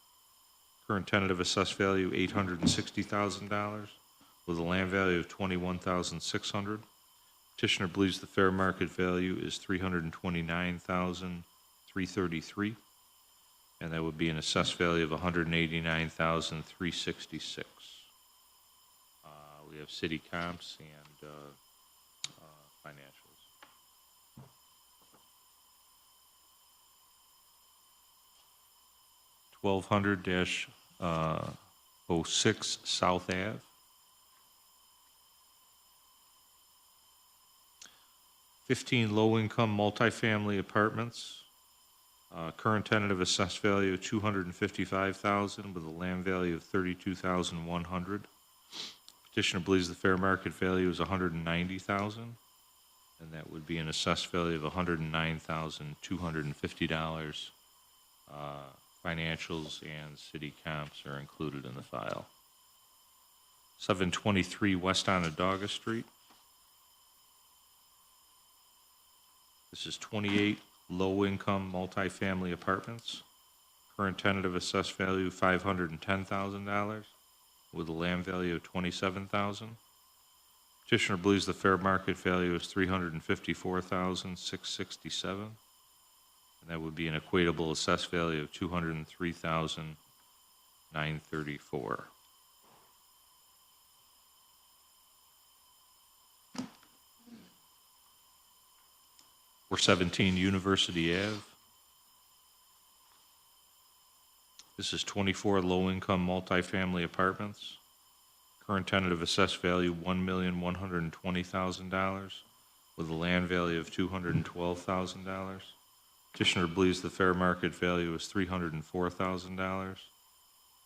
Current tentative assessed value $860,000, with a land value of $21,600. Petitioner believes the fair market value is $329,333, and that would be an assessed value of $189,366. We have city comps and financials. (1200-06 South Ave). (15 low-income multifamily apartments. Current tentative assessed value of $255,000 with a land value of $32,100. Petitioner believes the fair market value is $190,000, and that would be an assessed value of $109,250. Financials and city comps are included in the file. 723 West Onondaga Street. This is 28 low-income multifamily apartments. Current tentative assessed value $510,000 with a land value of $27,000. Petitioner believes the fair market value is $354,667, and that would be an equatable assessed value of $203,934. We're 17 University Ave. This is 24 low-income multifamily apartments. Current tentative assessed value $1,120,000 with a land value of $212,000. Petitioner believes the fair market value is $304,000,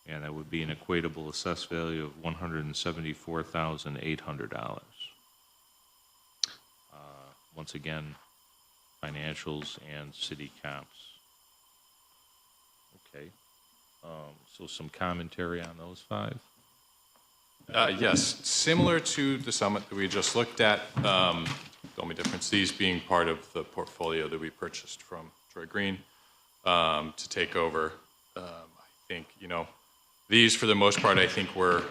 and that would be an equatable assessed value of $174,800. Once again, financials and city comps. Okay, so some commentary on those 5. Yes, similar to the summit that we just looked at, the only difference, these being part of the portfolio that we purchased from Troy Green to take over. I think, these for the most part, I think were,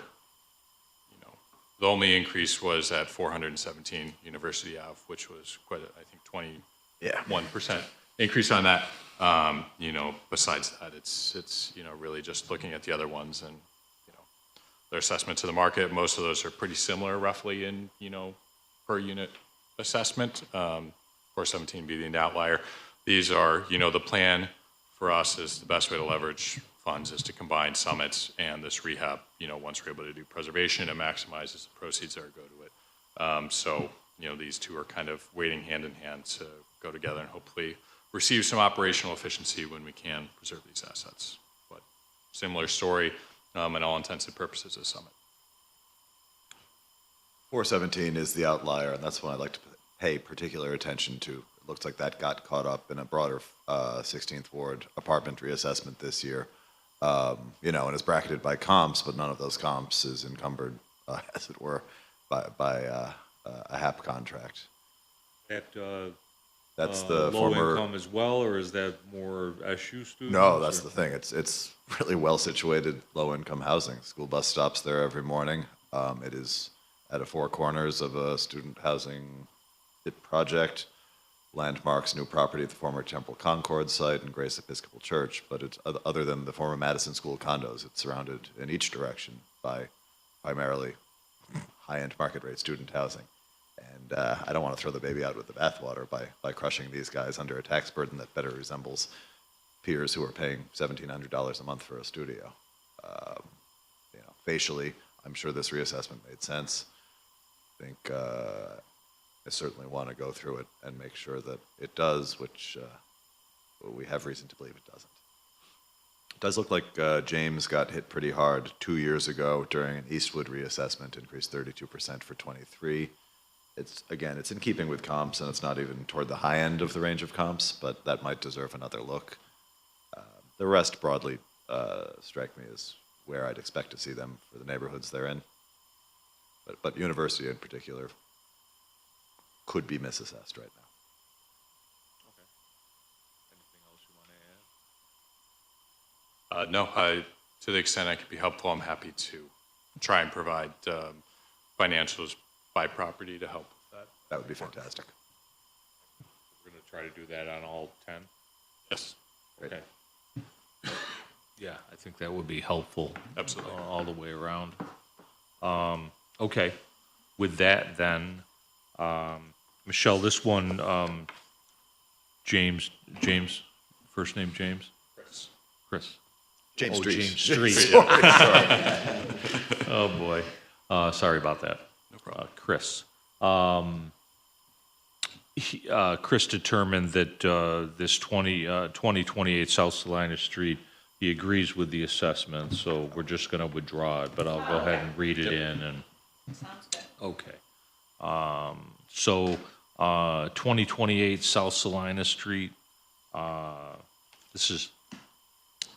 the only increase was at 417 University Ave, which was quite, I think, 21% increase on that. Besides that, it's really just looking at the other ones and, their assessment to the market. Most of those are pretty similar roughly in, per unit assessment. 417 being the outlier. These are, the plan for us is the best way to leverage funds is to combine summits and this rehab, once we're able to do preservation, it maximizes the proceeds that go to it. So, these two are kind of waiting hand in hand to go together and hopefully receive some operational efficiency when we can preserve these assets. But similar story in all intents and purposes as Summit. 417 is the outlier, and that's one I'd like to pay particular attention to. It looks like that got caught up in a broader 16th Ward apartment reassessment this year. And it's bracketed by comps, but none of those comps is encumbered, as it were, by a HAP contract. That's the low former income as well, or is that more SU students? No, that's the thing. It's really well situated low income housing. School bus stops there every morning. It is at a 4 corners of a student housing project, landmarks new property at the former Temple Concord site and Grace Episcopal Church, but it's other than the former Madison School condos, it's surrounded in each direction by primarily high-end market rate student housing. And I don't want to throw the baby out with the bathwater by crushing these guys under a tax burden that better resembles peers who are paying $1,700 a month for a studio. Facially, I'm sure this reassessment made sense. I think I certainly want to go through it and make sure that it does, which we have reason to believe it doesn't. It does look like James got hit pretty hard 2 years ago during an Eastwood reassessment, increased 32% for 23. It's in keeping with comps, and it's not even toward the high end of the range of comps, but that might deserve another look. The rest broadly strike me as where I'd expect to see them for the neighborhoods they're in. But university in particular could be misassessed right now. Okay. Anything else you want to add? No, to the extent I could be helpful, I'm happy to try and provide financials by property to help with that. That would be fantastic. We're going to try to do that on all 10? Yes, Great. Okay. Yeah, I think that would be helpful. Absolutely. All the way around. Okay, with that then, Michelle, this one, James, first name James? Chris. James Oh, Street. James Street. Sorry. Oh, boy. Sorry about that. No problem. Chris. Chris determined that this 2028 South Salina Street, he agrees with the assessment, so we're just going to withdraw it, but I'll go ahead and read it in and. Sounds good. Okay. So 2028 South Salina Street, this is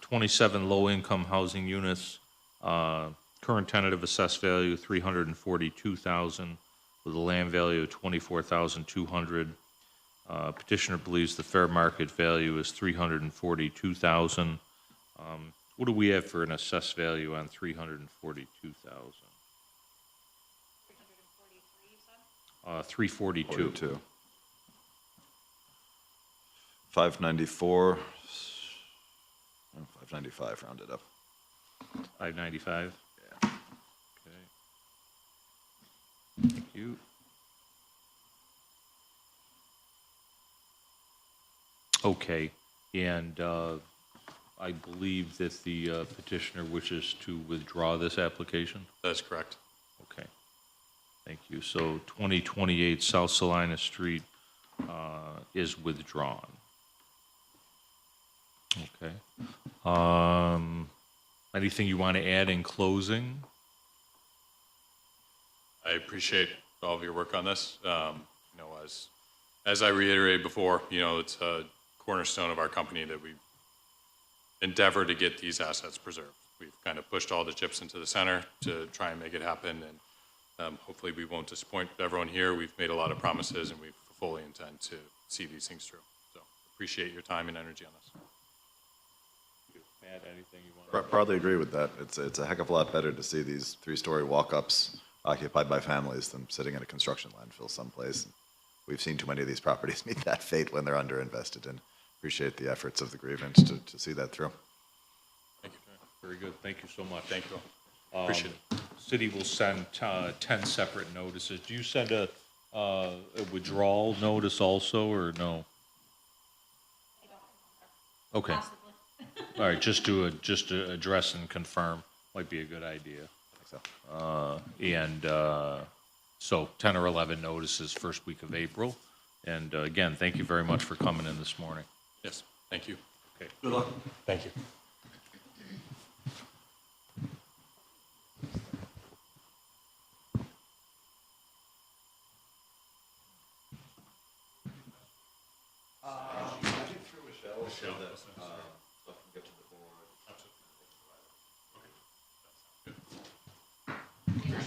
27 low-income housing units, current tentative assessed value $342,000 with a land value of $24,200. Petitioner believes the fair market value is $342,000. What do we have for an assessed value on $342,000? 343, you said? 342. 42. 594, 595 rounded up. 595? Yeah. Okay. Thank you. Okay, and I believe that the petitioner wishes to withdraw this application? That's correct. Okay, thank you. So 2028 South Salina Street is withdrawn. Okay. Anything you want to add in closing? I appreciate all of your work on this. As I reiterated before, it's a cornerstone of our company that we endeavor to get these assets preserved. We've kind of pushed all the chips into the center to try and make it happen, and hopefully we won't disappoint everyone here. We've made a lot of promises, and we fully intend to see these things through. So appreciate your time and energy on this. Matt, anything you want to? Broadly agree with that. It's a heck of a lot better to see these three-story walk-ups occupied by families than sitting in a construction landfill someplace. We've seen too many of these properties meet that fate when they're underinvested in. Appreciate the efforts of the grievance to see that through. Thank you. Very good. Thank you so much. Thank you all. Appreciate it. City will send 10 separate notices. Do you send a withdrawal notice also, or no? I don't remember. Okay. Possibly. All right, just to address and confirm might be a good idea. So 10 or 11 notices first week of April. And again, thank you very much for coming in this morning. Yes, thank you. Okay. Good luck. Thank you.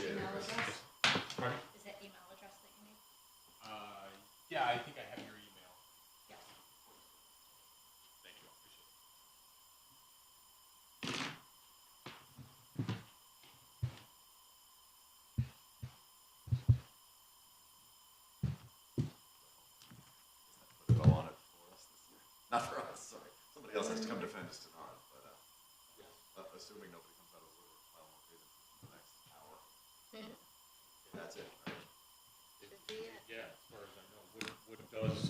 Email address? Pardon? Is that email address that you need? Yeah, I think I have your email. Yes. Thank you. Appreciate it. somebody else has to come defend us tonight, but assuming nobody comes out of the woodwork, file more grievances in the next hour. That's it, right? Should be it. Yeah, as far as I know, what does,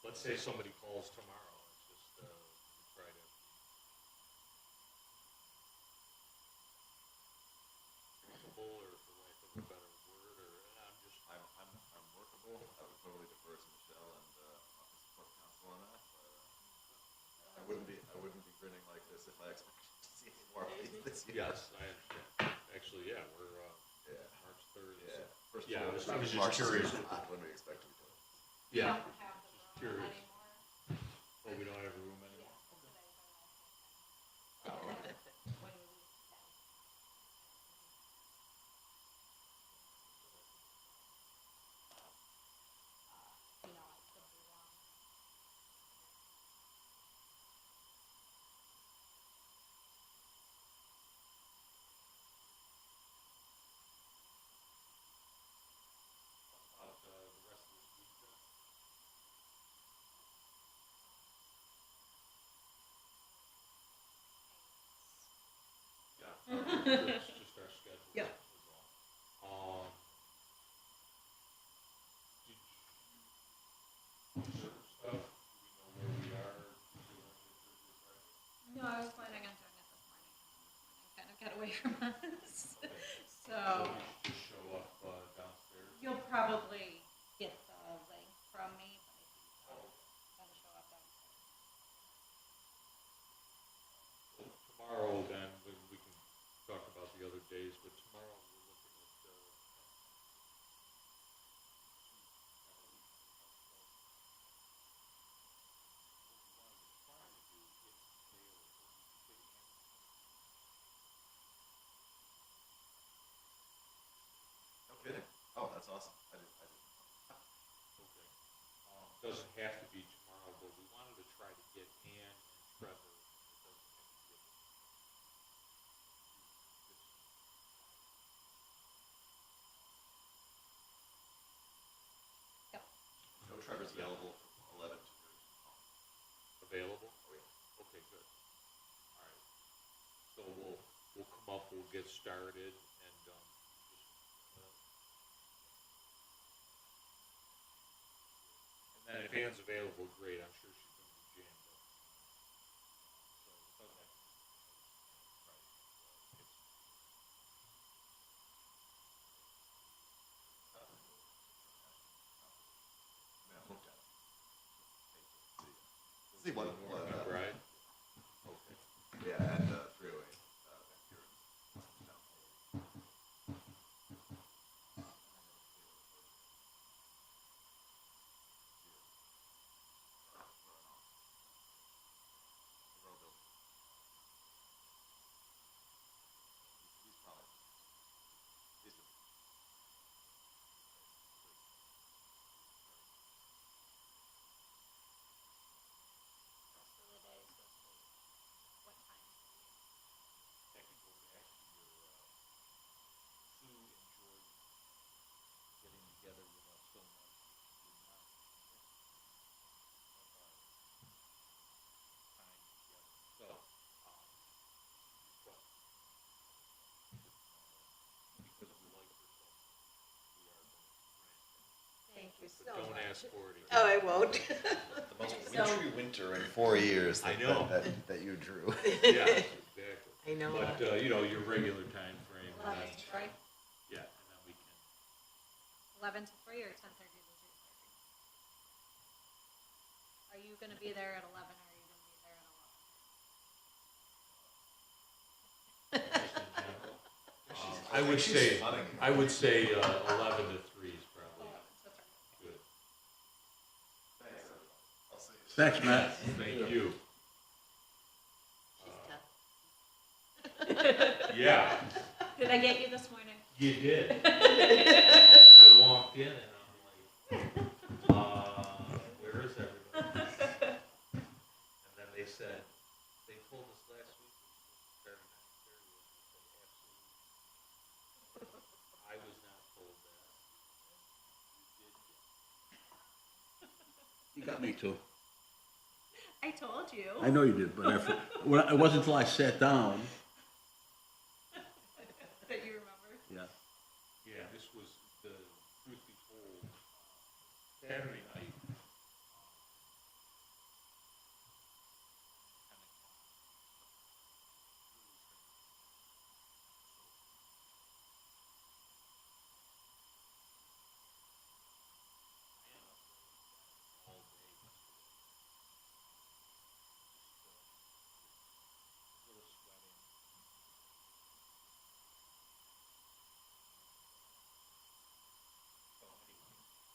let's say somebody calls tomorrow, it's just, try to. Reasonable, or for lack of a better word, or, I'm workable. I would totally defer to Michelle and office support council on that, but I wouldn't be grinning like this if I expected to see any more of these this year. yes, I understand. Actually, yeah, we're, Yeah. March 3rd. Yeah. First Yeah, of all, I was just March curious. is not when we expect to be doing this. Yeah. Don't have the Just room curious. anymore. Oh, we don't have a room anymore? When we leave town. You know, I could be wrong. About, the rest of this week then? Yeah. It's just our schedule. Yeah. Is all. Did you, certain stuff, do we know where we are, doing it Thursday, Friday? No, I was planning on doing it this morning. Kind of got away from us. So You should just show up, downstairs. you'll probably get the link from me, but I think I'm gonna show up downstairs. Well, tomorrow then, we can talk about the other days, but tomorrow we're looking at, No kidding. Oh, that's awesome. I didn't. okay. Doesn't have to be tomorrow, but we wanted to try to get Ann and Trevor. It doesn't have to be. Yep. No, Trevor's available from 11 to 3. Available? Oh, yeah. Okay, good. All right. So we'll come up, we'll get started, and, just, and then if Ann's available, great, I'm sure she's gonna be jammed up. So, okay. I mean, I looked at it. See what, Right? Okay. yeah, and 308. Here. No. He's probably. He's doing. Rest of the day is this week. What time for you? I can go back to your, Sue enjoyed getting together with us so much that she did not miss of our time together. So, but because we like her so much, we are going to grant Thank you it. so But don't much. ask for it again. Oh, I won't. The most wintry winter in 4 years I know. that you drew. Yes, exactly. I know. But, you know, your regular time frame, 11 that's, to 3? yeah, and then we can, 11 to 3 or 10:30 to 2:30? Are you gonna be there at 11 or are you gonna be there at 11? I would say, 11 to 3 is probably 11, so that's right. good. I'll see you. Thanks, Matt. Thank you. She's tough. Yeah, Did I get you this morning? you did. I walked in and I'm like, where is everybody? And then they said, they told us last week we started 9:30. I was not told that. You did get. You got me too. I told you. I know you did, but it wasn't until I sat down. That you remember. Yeah. Yeah, this was the, truth be told, Saturday night.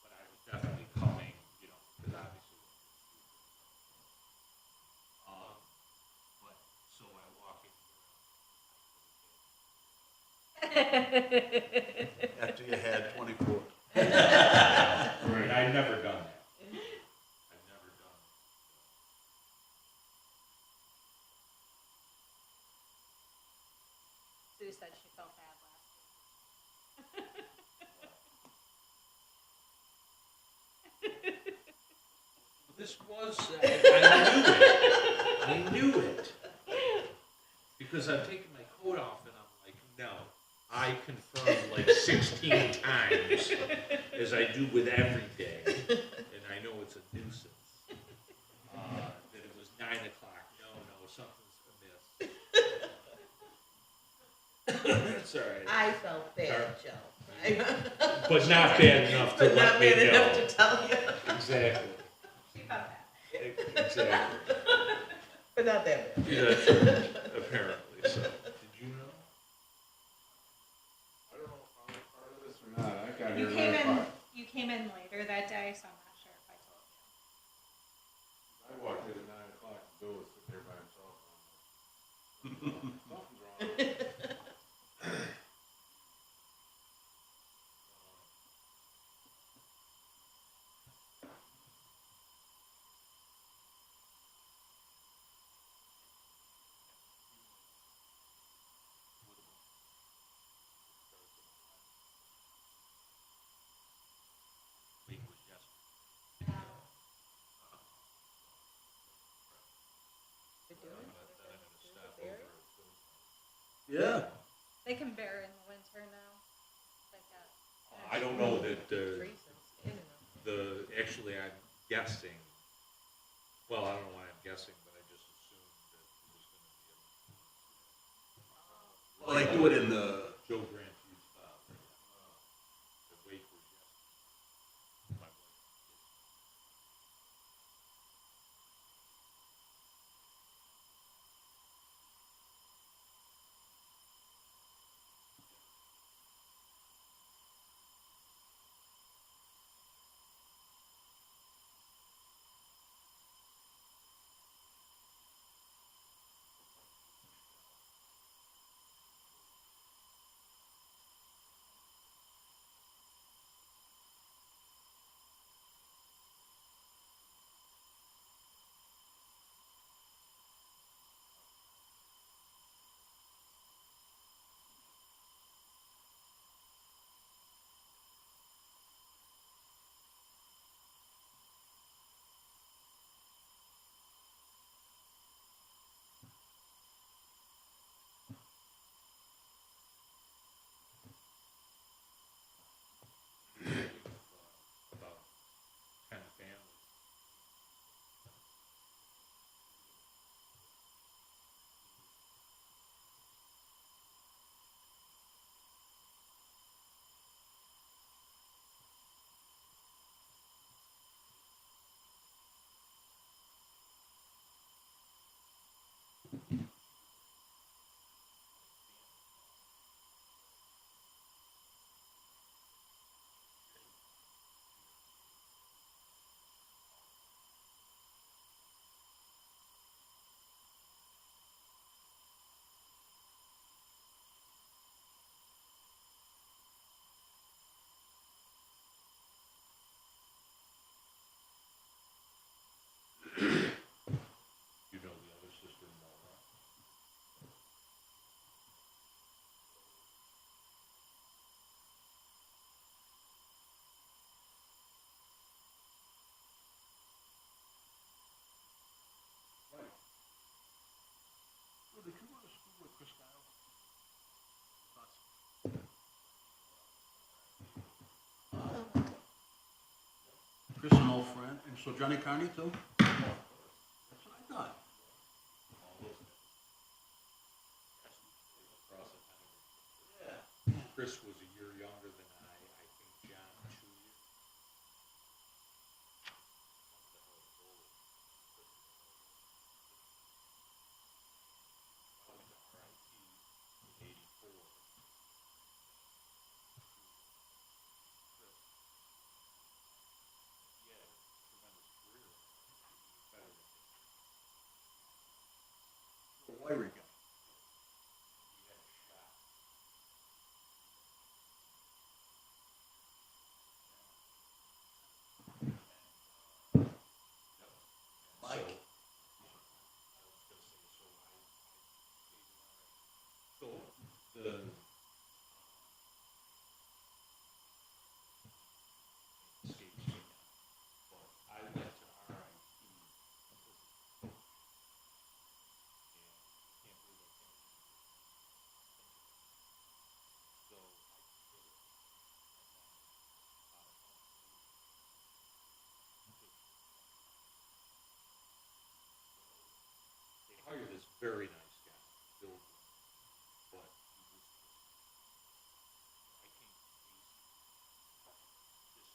But I was definitely coming, you know, because obviously. But, so I walk in. After you had 24. Right, I've never done that. I've never done it. Sue said she felt bad last week. This was, I knew it. Because I'm taking my coat off and I'm like, no. I confirmed like 16 times, as I do with every day, and I know it's a nuisance, that it was 9 o'clock. No, something's amiss. It's all right. I felt bad, Joe. But not bad enough to But not let me bad enough know. to tell you. Exactly. She felt bad. Exactly. But not that bad. Yeah, true. Apparently, so. Did you know? I don't know if I'm a part of this or not. I got You here came at in, 9 o'clock. you came in later that day, so I'm not sure if I told you. I walked in at 9 o'clock, and Bill was sitting there by himself. And I'm like, something's wrong. Week was yesterday. Yeah. They can bear in the winter now. Like that. I don't know that, Freezing. actually I'm guessing, well, I don't know why I'm guessing, but I just assumed that it was gonna be Well, they do it in the, Joe Grant used, the wake was yesterday. My wife. Chris, an old friend, and so Johnny Carney too? That's what I thought. Chris was a year younger than I think John 2 years. The wiry guy. Mike. So the escapes me now, but I went to RIT and can't believe I can't. So I did it. They hired this very nice guy, Bill, but he was just, I came from AC.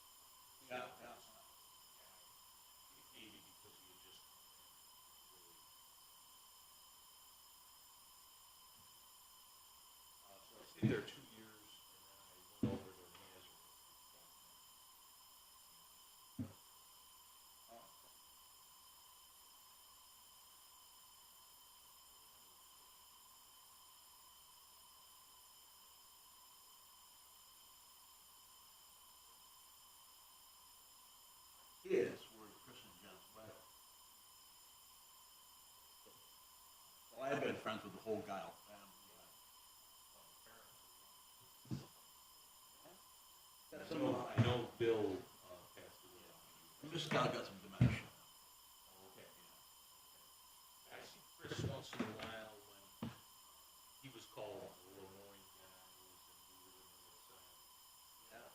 Yeah, yeah. Maybe because he had just come in really. So I stayed there 2 years, and then I went over to Nazareth. Kids were Chris and John's wedding. So I have been friends with the whole Guile family. I know Bill passed away. This guy got some dementia. Okay, yeah. I see Chris once in a while when he was called the Lemoyne guys, and we were in the side.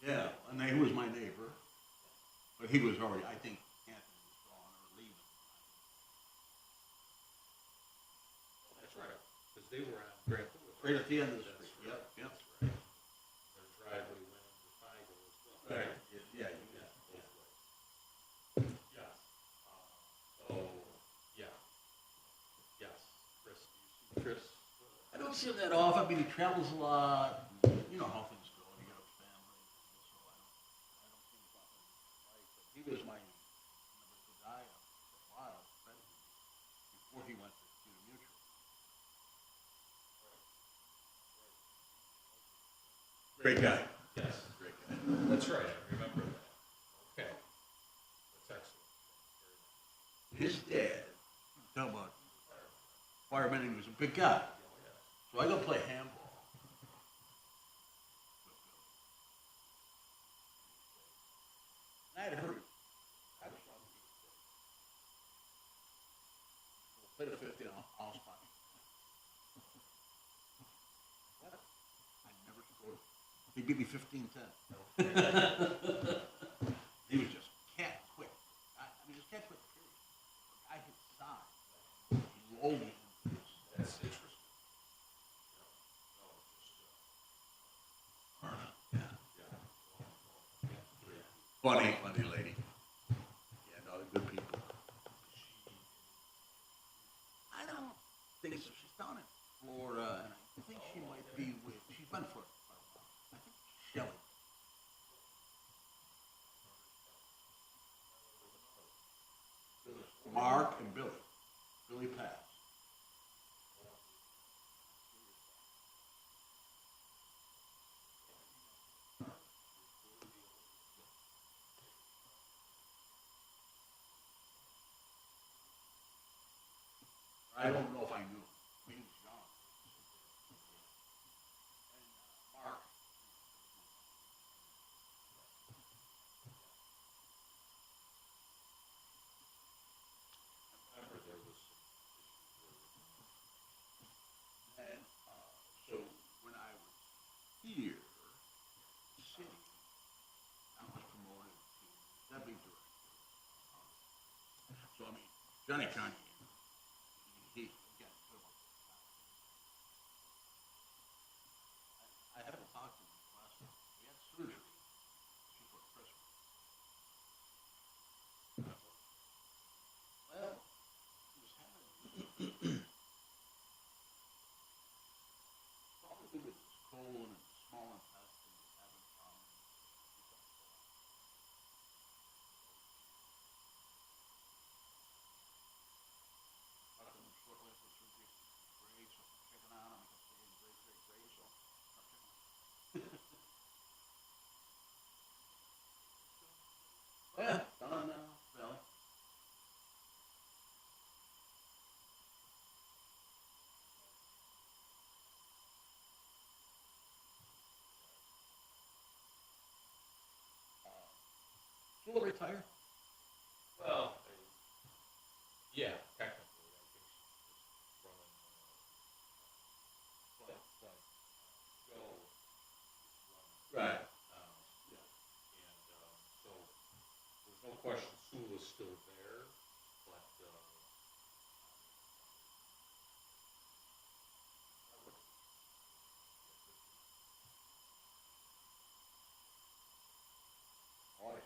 Yeah, and he was my neighbor, but he was already, I think Anthony was gone or leaving. That's right, because they were on Grand Boulevard. Right at the end of the street, yep, yep. Their driveway went under Figo as well. Right, yeah, you got both ways. Yes. So, yeah. Yes, Chris, do you see Chris? I don't see him that often. I mean, he travels a lot. You know how things go. You got a family, so I don't see him often. But he was my number 2 guy for a while, before he went to Union Mutual. Great guy. Yes. Great guy. That's right, I remember that. Okay. That's excellent. Very nice. His dad, talking about fireman, he was a big guy. So I go play handball. And I had heard, I was wrong. Played a 50 ounce punch. What? I never scored. He beat me 15-10. He was just cat quick. I mean, just cat quick, period. I hit side. He rolled me. That's interesting. Funny lady. Yeah, no, they're good people. I don't think so. She's down in Florida, and I think she might be with, she's been for a while. I think Shelley. Mark and Billy. Billy passed. I don't know if I knew. He was young. And Mark. I remember there was some issues And so So, I mean, Johnny Chang, he again, I haven't talked to him last time. We had surgery just before Christmas. Well, he was having probably with his colon and small intestine, he was having problems. Talked to him shortly after surgery. Great, so I'm checking on him. I kept saying great, great, great. So I'm checking on him. Well, done now, Valley. Will it retire? Well, yeah, technically, I think she's just running, Joe is running. Right. Yeah. And, so, there's no question Sue is still there, but, Oh, yeah.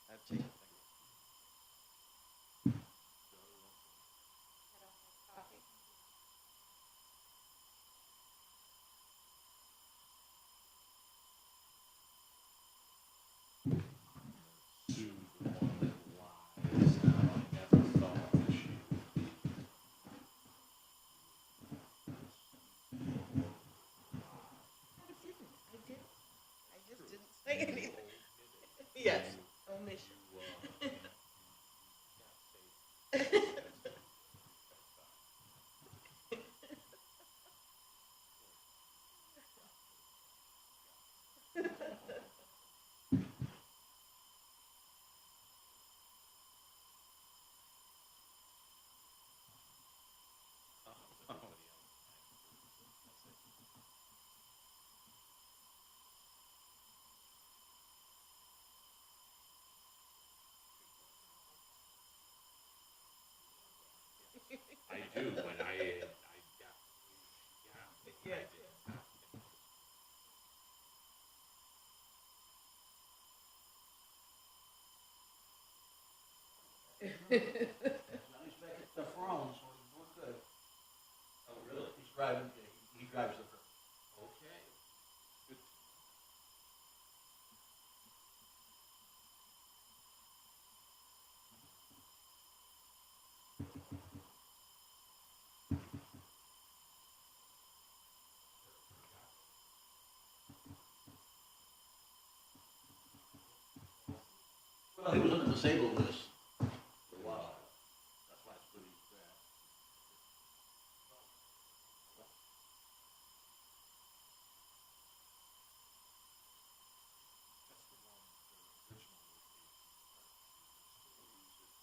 That's it. I don't have coffee. Sue, the one that lies, now, I never thought that she would be. I just didn't say anything. Yes, omission. I do, but I definitely, yeah. Yeah. Johnny's back at the throne, so he's doing good. Oh, really? He's driving, he drives the car. Okay. Good. Well, he was on the disabled list for a while. That's why it's good he's back. And occasionally if somebody's there.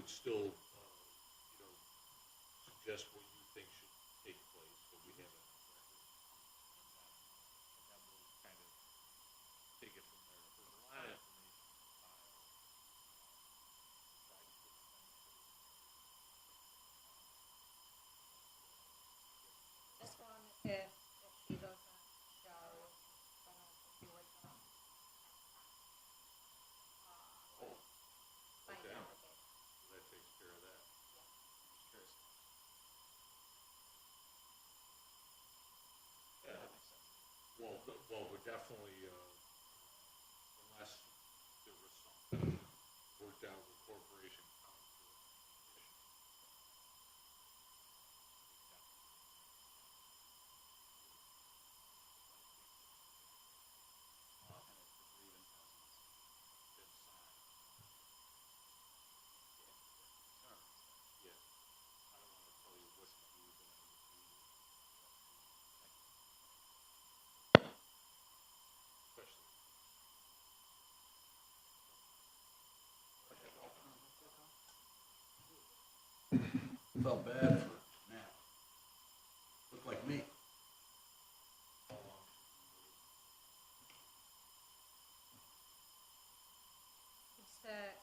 would still, suggest what you think should take place, but we have it on record. And then we'll kind of take it from there. There's a lot of information in the file. This one, if she doesn't show, then I'll put the original. Find Okay. application. So that takes care of that. Yeah. Well, we're definitely, unless there was something worked out with corporation counsel. Yeah, I don't want to tell you what's due, but I would do it. Especially. Felt bad for Nat. Looked like me. Is that,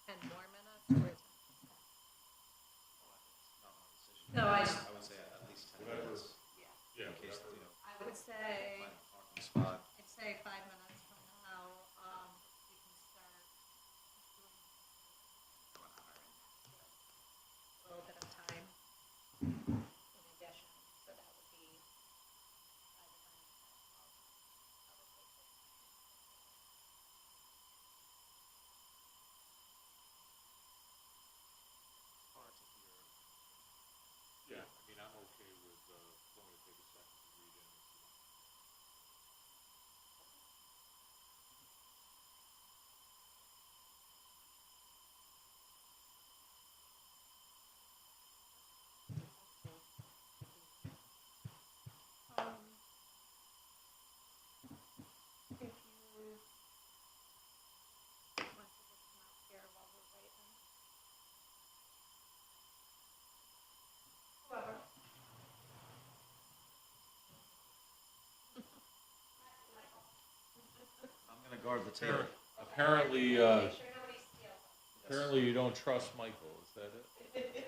you said 10 more minutes or is it? No, I would say at least 10 minutes. Yeah, In case, whatever. I would say, find a parking spot. I'd say 5 minutes from now, we can start doing a little bit of time in addition, so that would be by the time that Yeah, I mean, I'm okay with, going to take a second to read in. if you want to just come out here while we're waiting. Whoever. I'm gonna guard the table. Apparently, Make sure nobody steals them. apparently you don't trust Michael, is that it?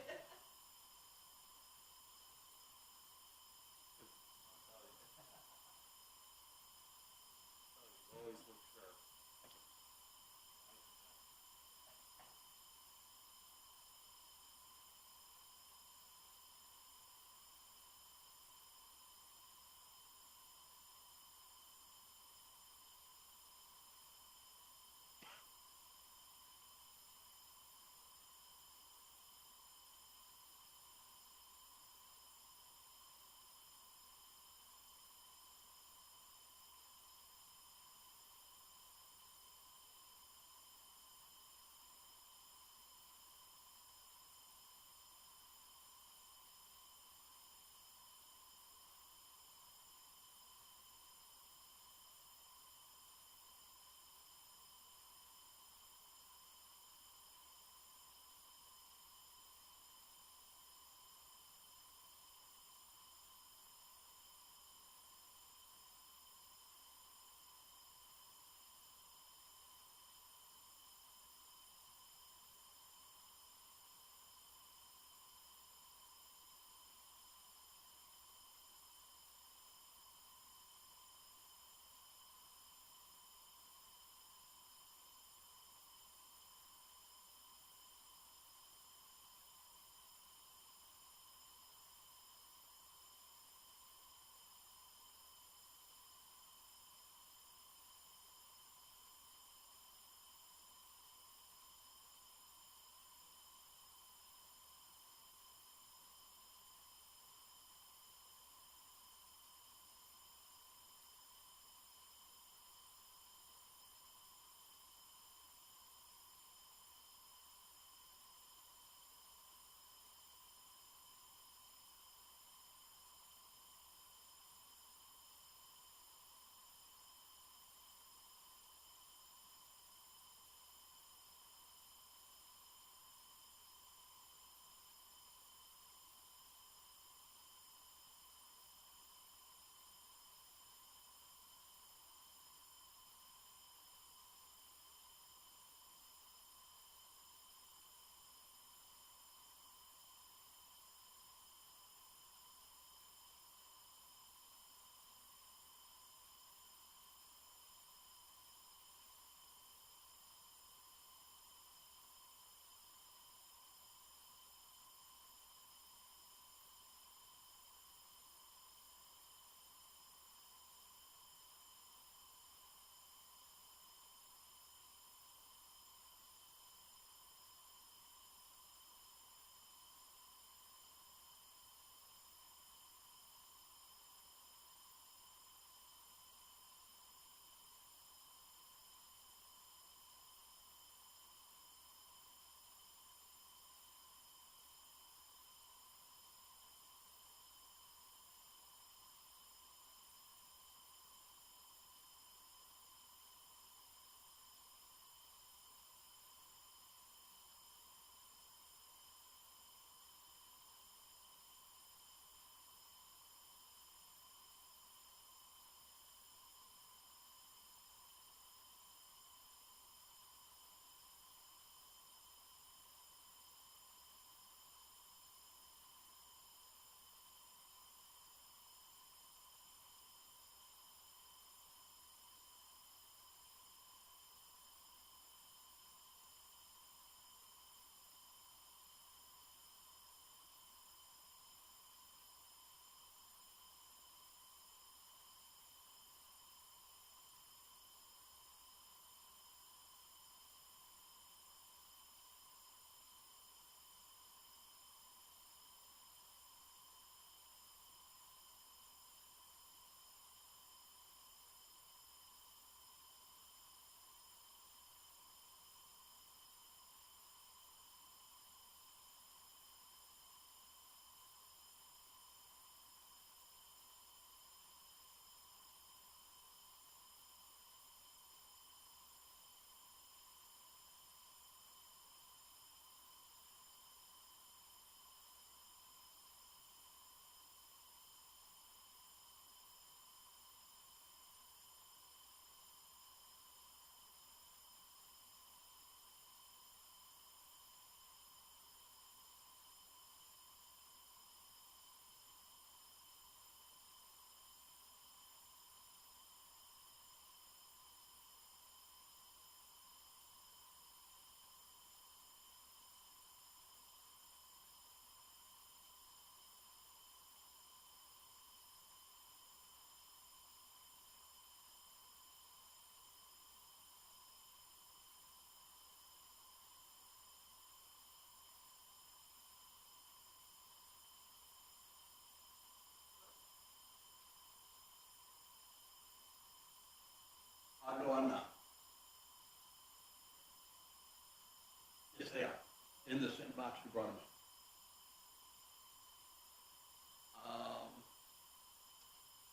box, you brought them in.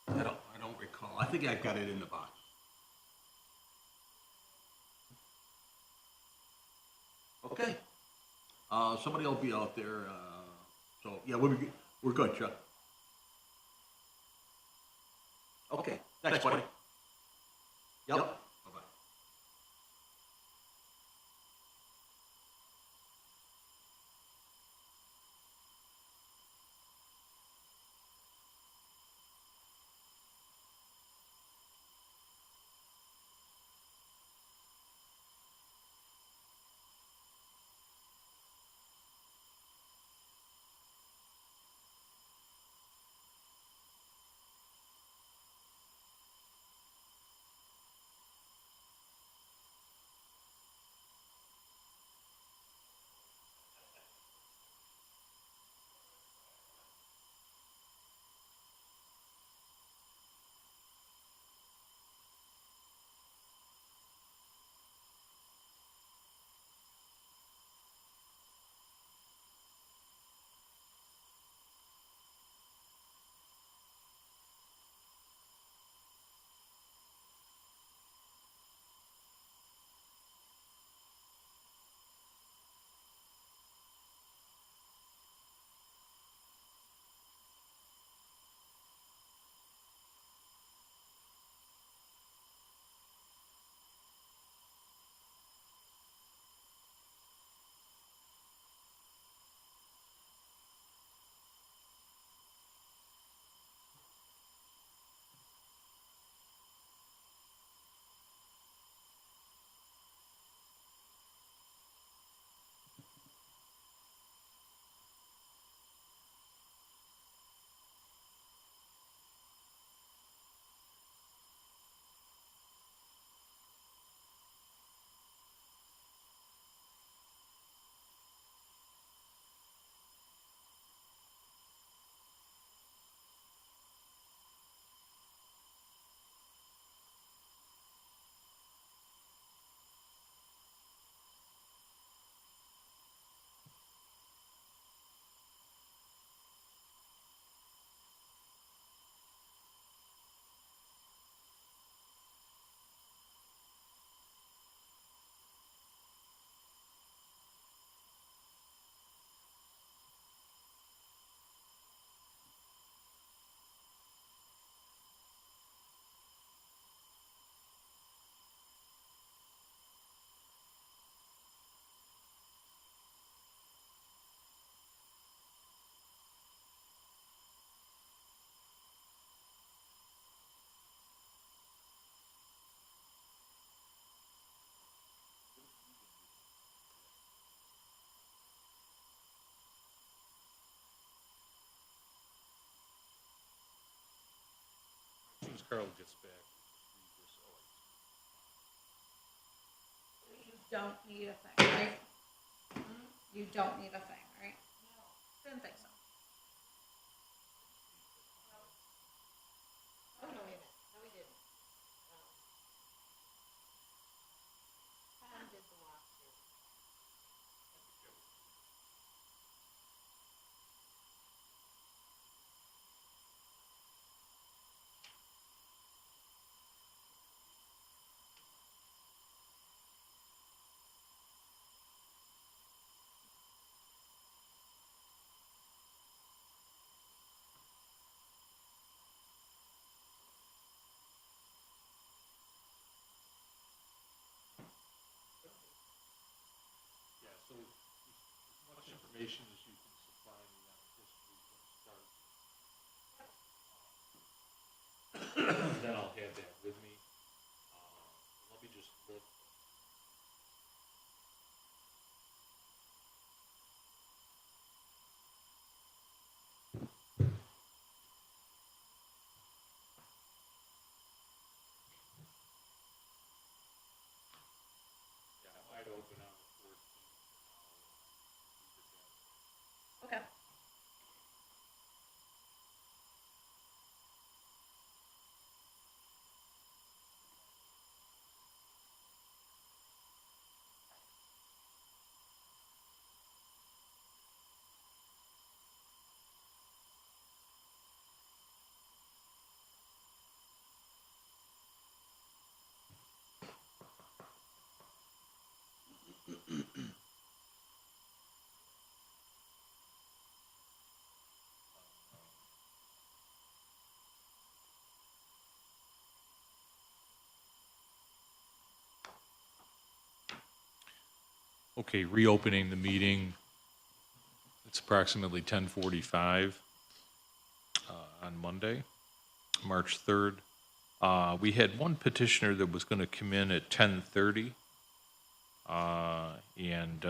I don't recall. I think I've got it in the box. Okay. Somebody will be out there, so, yeah, we're good, Chuck. Okay, thanks, buddy. Yep. Bye-bye. As soon as Carl gets back, just read this. You don't need a thing, right? You don't need a thing, right? No. Didn't think so. Oh, no, wait a minute. No, we didn't. Tom did the walkthrough. Yeah, so as much information as you can supply me on the history from start. Then I'll have that with me. Let me just look. Yeah, I might open on the 14th. Okay. Okay, reopening the meeting. It's approximately 10:45 on Monday, March 3rd. We had one petitioner that was going to come in at 10:30, and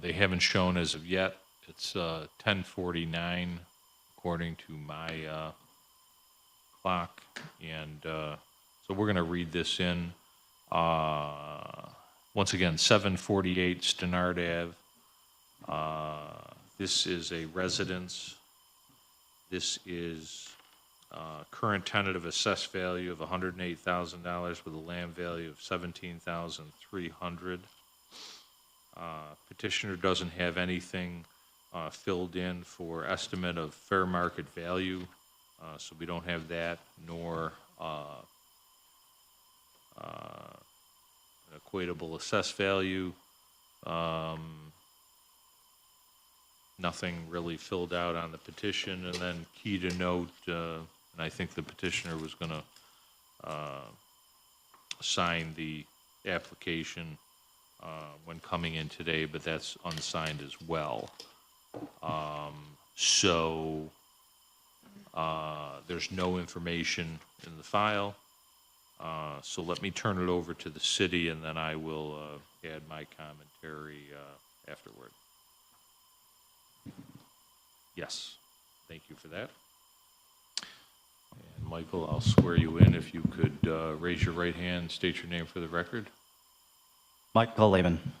they haven't shown as of yet. It's 10:49 according to my clock, and so we're going to read this in. Once again, 748 Stenard Ave. This is a residence. This is current tentative assessed value of $108,000 with a land value of $17,300. Petitioner doesn't have anything filled in for estimate of fair market value, so we don't have that, nor an equatable assessed value. Nothing really filled out on the petition, and then key to note, and I think the petitioner was going to sign the application when coming in today, but that's unsigned as well. So there's no information in the file. So let me turn it over to the city, and then I will add my commentary afterward. Yes, thank you for that. And Michael, I'll swear you in if you could raise your right hand, state your name for the record. Michael Lehman.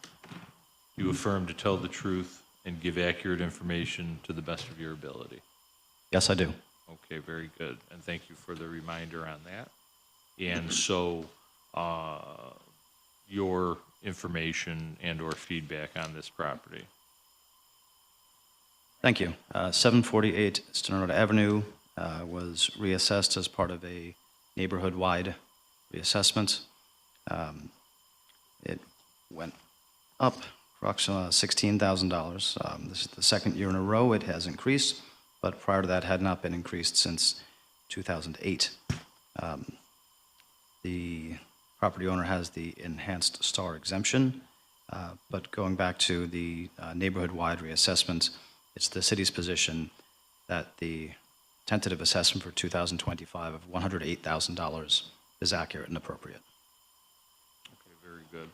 You affirm to tell the truth and give accurate information to the best of your ability. Yes, I do. Okay, very good. And thank you for the reminder on that. And so your information and or feedback on this property. Thank you. 748 Stenard Avenue was reassessed as part of a neighborhood-wide reassessment. It went up approximately $16,000. This is the second year in a row it has increased, but prior to that had not been increased since 2008. The property owner has the enhanced star exemption, but going back to the neighborhood-wide reassessment, it's the city's position that the tentative assessment for 2025 of $108,000 is accurate and appropriate. Okay, very good.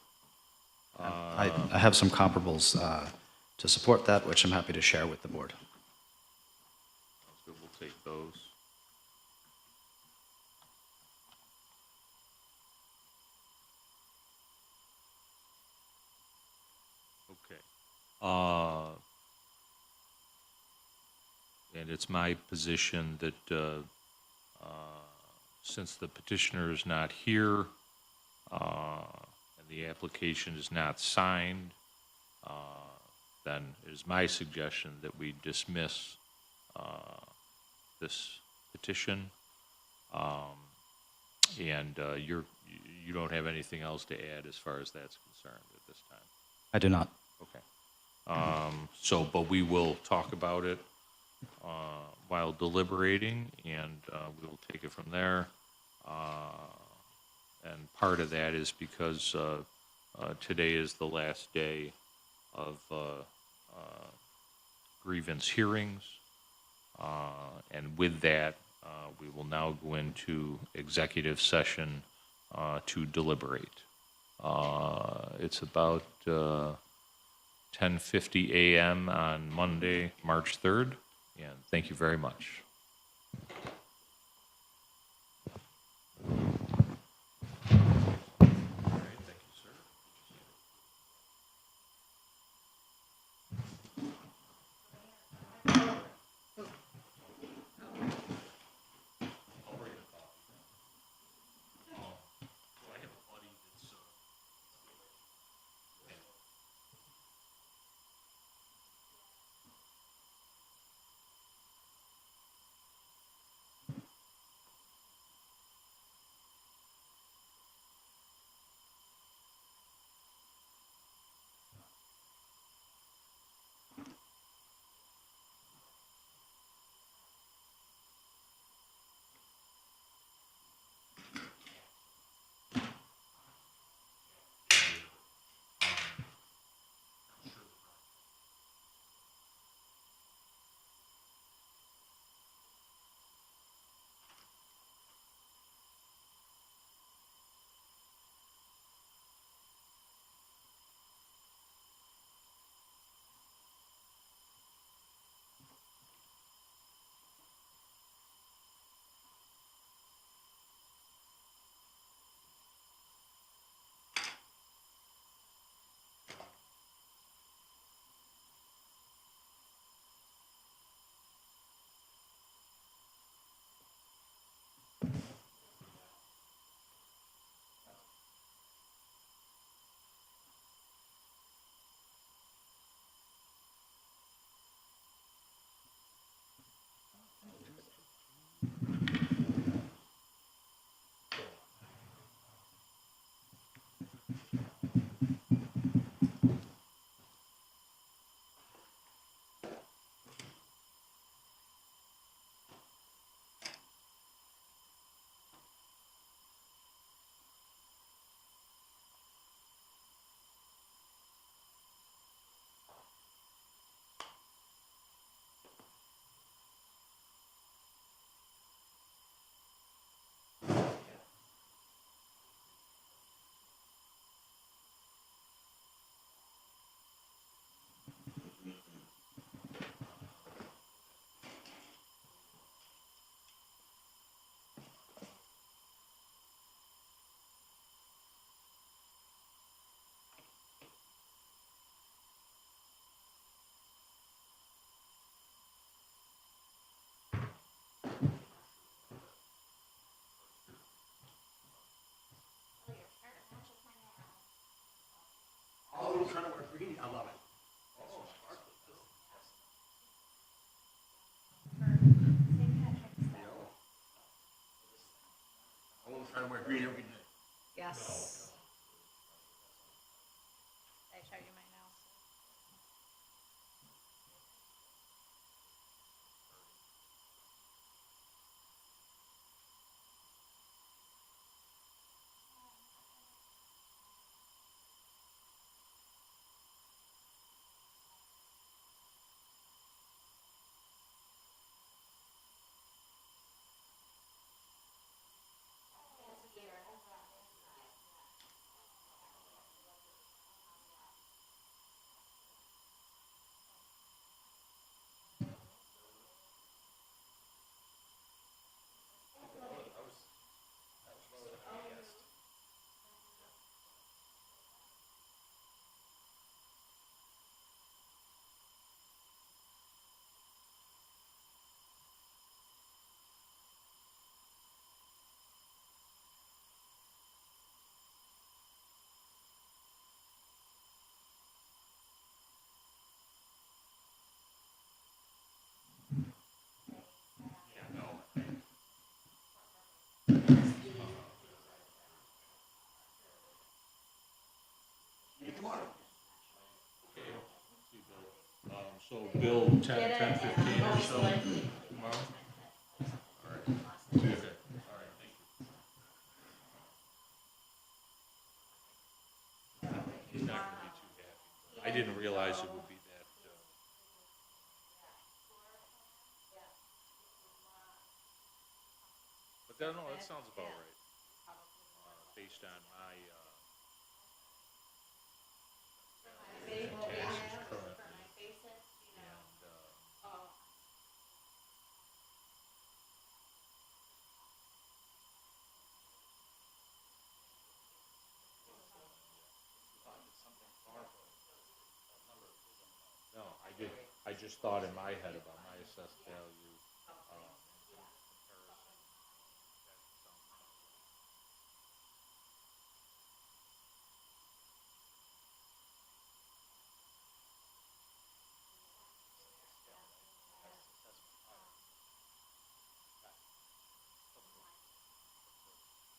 I have some comparables to support that, which I'm happy to share with the board. So we'll take those. Okay. And it's my position that since the petitioner is not here and the application is not signed, then it is my suggestion that we dismiss this petition. And you don't have anything else to add as far as that's concerned at this time? I do not. Okay. But we will talk about it while deliberating, and we will take it from there. And part of that is because today is the last day of grievance hearings, and with that, we will now go into executive session to deliberate. It's about 10:50 a.m. on Monday, March 3rd, and thank you very much. Yes. Did I show you my nails? So Bill, 10:15 or so tomorrow? All right. Okay. All right, thank you. He's not gonna be too happy. I didn't realize it would be that, but that, no, that sounds about right. Based on my, taxes currently, and, no, I just thought in my head about my assessed value, comparison.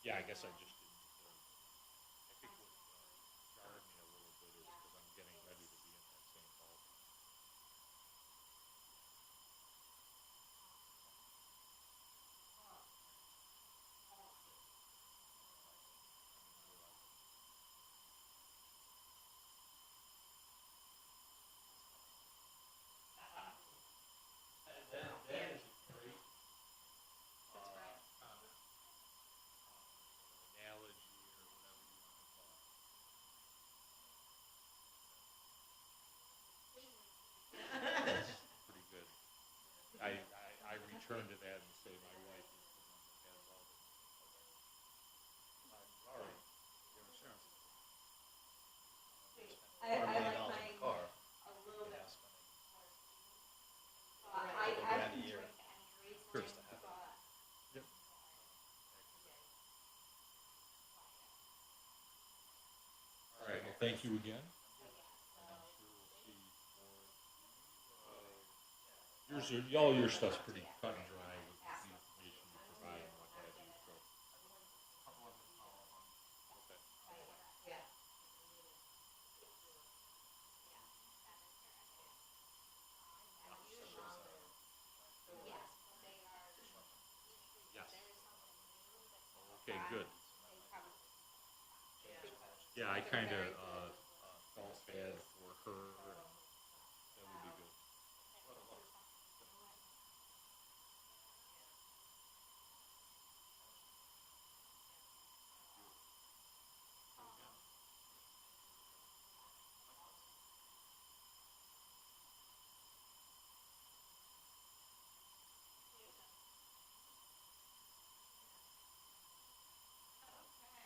Yeah, I guess I just didn't, I think what jarred me a little bit is because I'm getting ready to be in that same ballpark. Analogy or whatever you want to call it. Pretty good. I return to that and say my wife is the one that has all the. Sorry, your insurance. I like mine a little bit. I can drink any reason, but. Yep. All right, well, thank you again. And I'm sure we'll see more. All your stuff's pretty cut and dry with the information you provide and what have you, so. Okay. Yes. Okay, good. Yeah, I kinda, felt bad for her, and that would be good.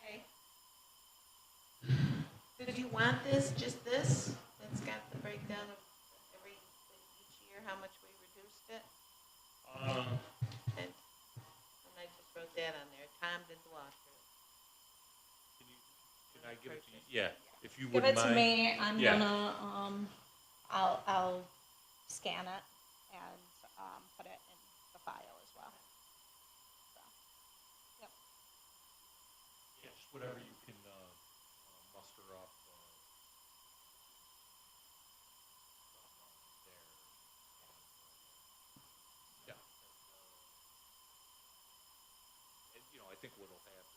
Okay. Did you want this, just this? It's got the breakdown of each year, how much we reduced it? And I just wrote that on there. Tom did the walkthrough. Can I give it to you? Yeah, if you Give wouldn't it to mind. me, I'm Yeah. gonna, I'll scan it and, put it in the file as well. So, yep. Yeah, just whatever you can, think what'll happen.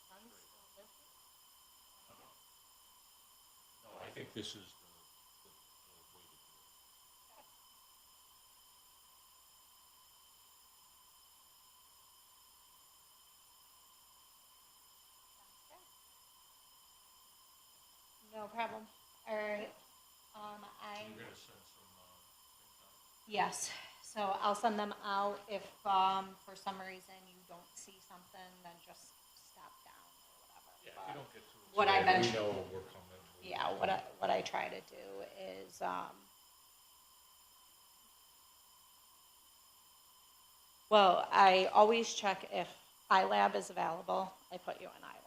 Kind of solidify. Not gonna. No, I think this is the way to do it. No problem. All right. You're gonna send some, things out? Yes, so I'll send them out. If, for some reason you don't see something, then just stop down or whatever. Yeah, if But you don't get to it. what I've been, We know we're coming. yeah, what I try to do is, well, I always check if iLab is available. I put you in iLab.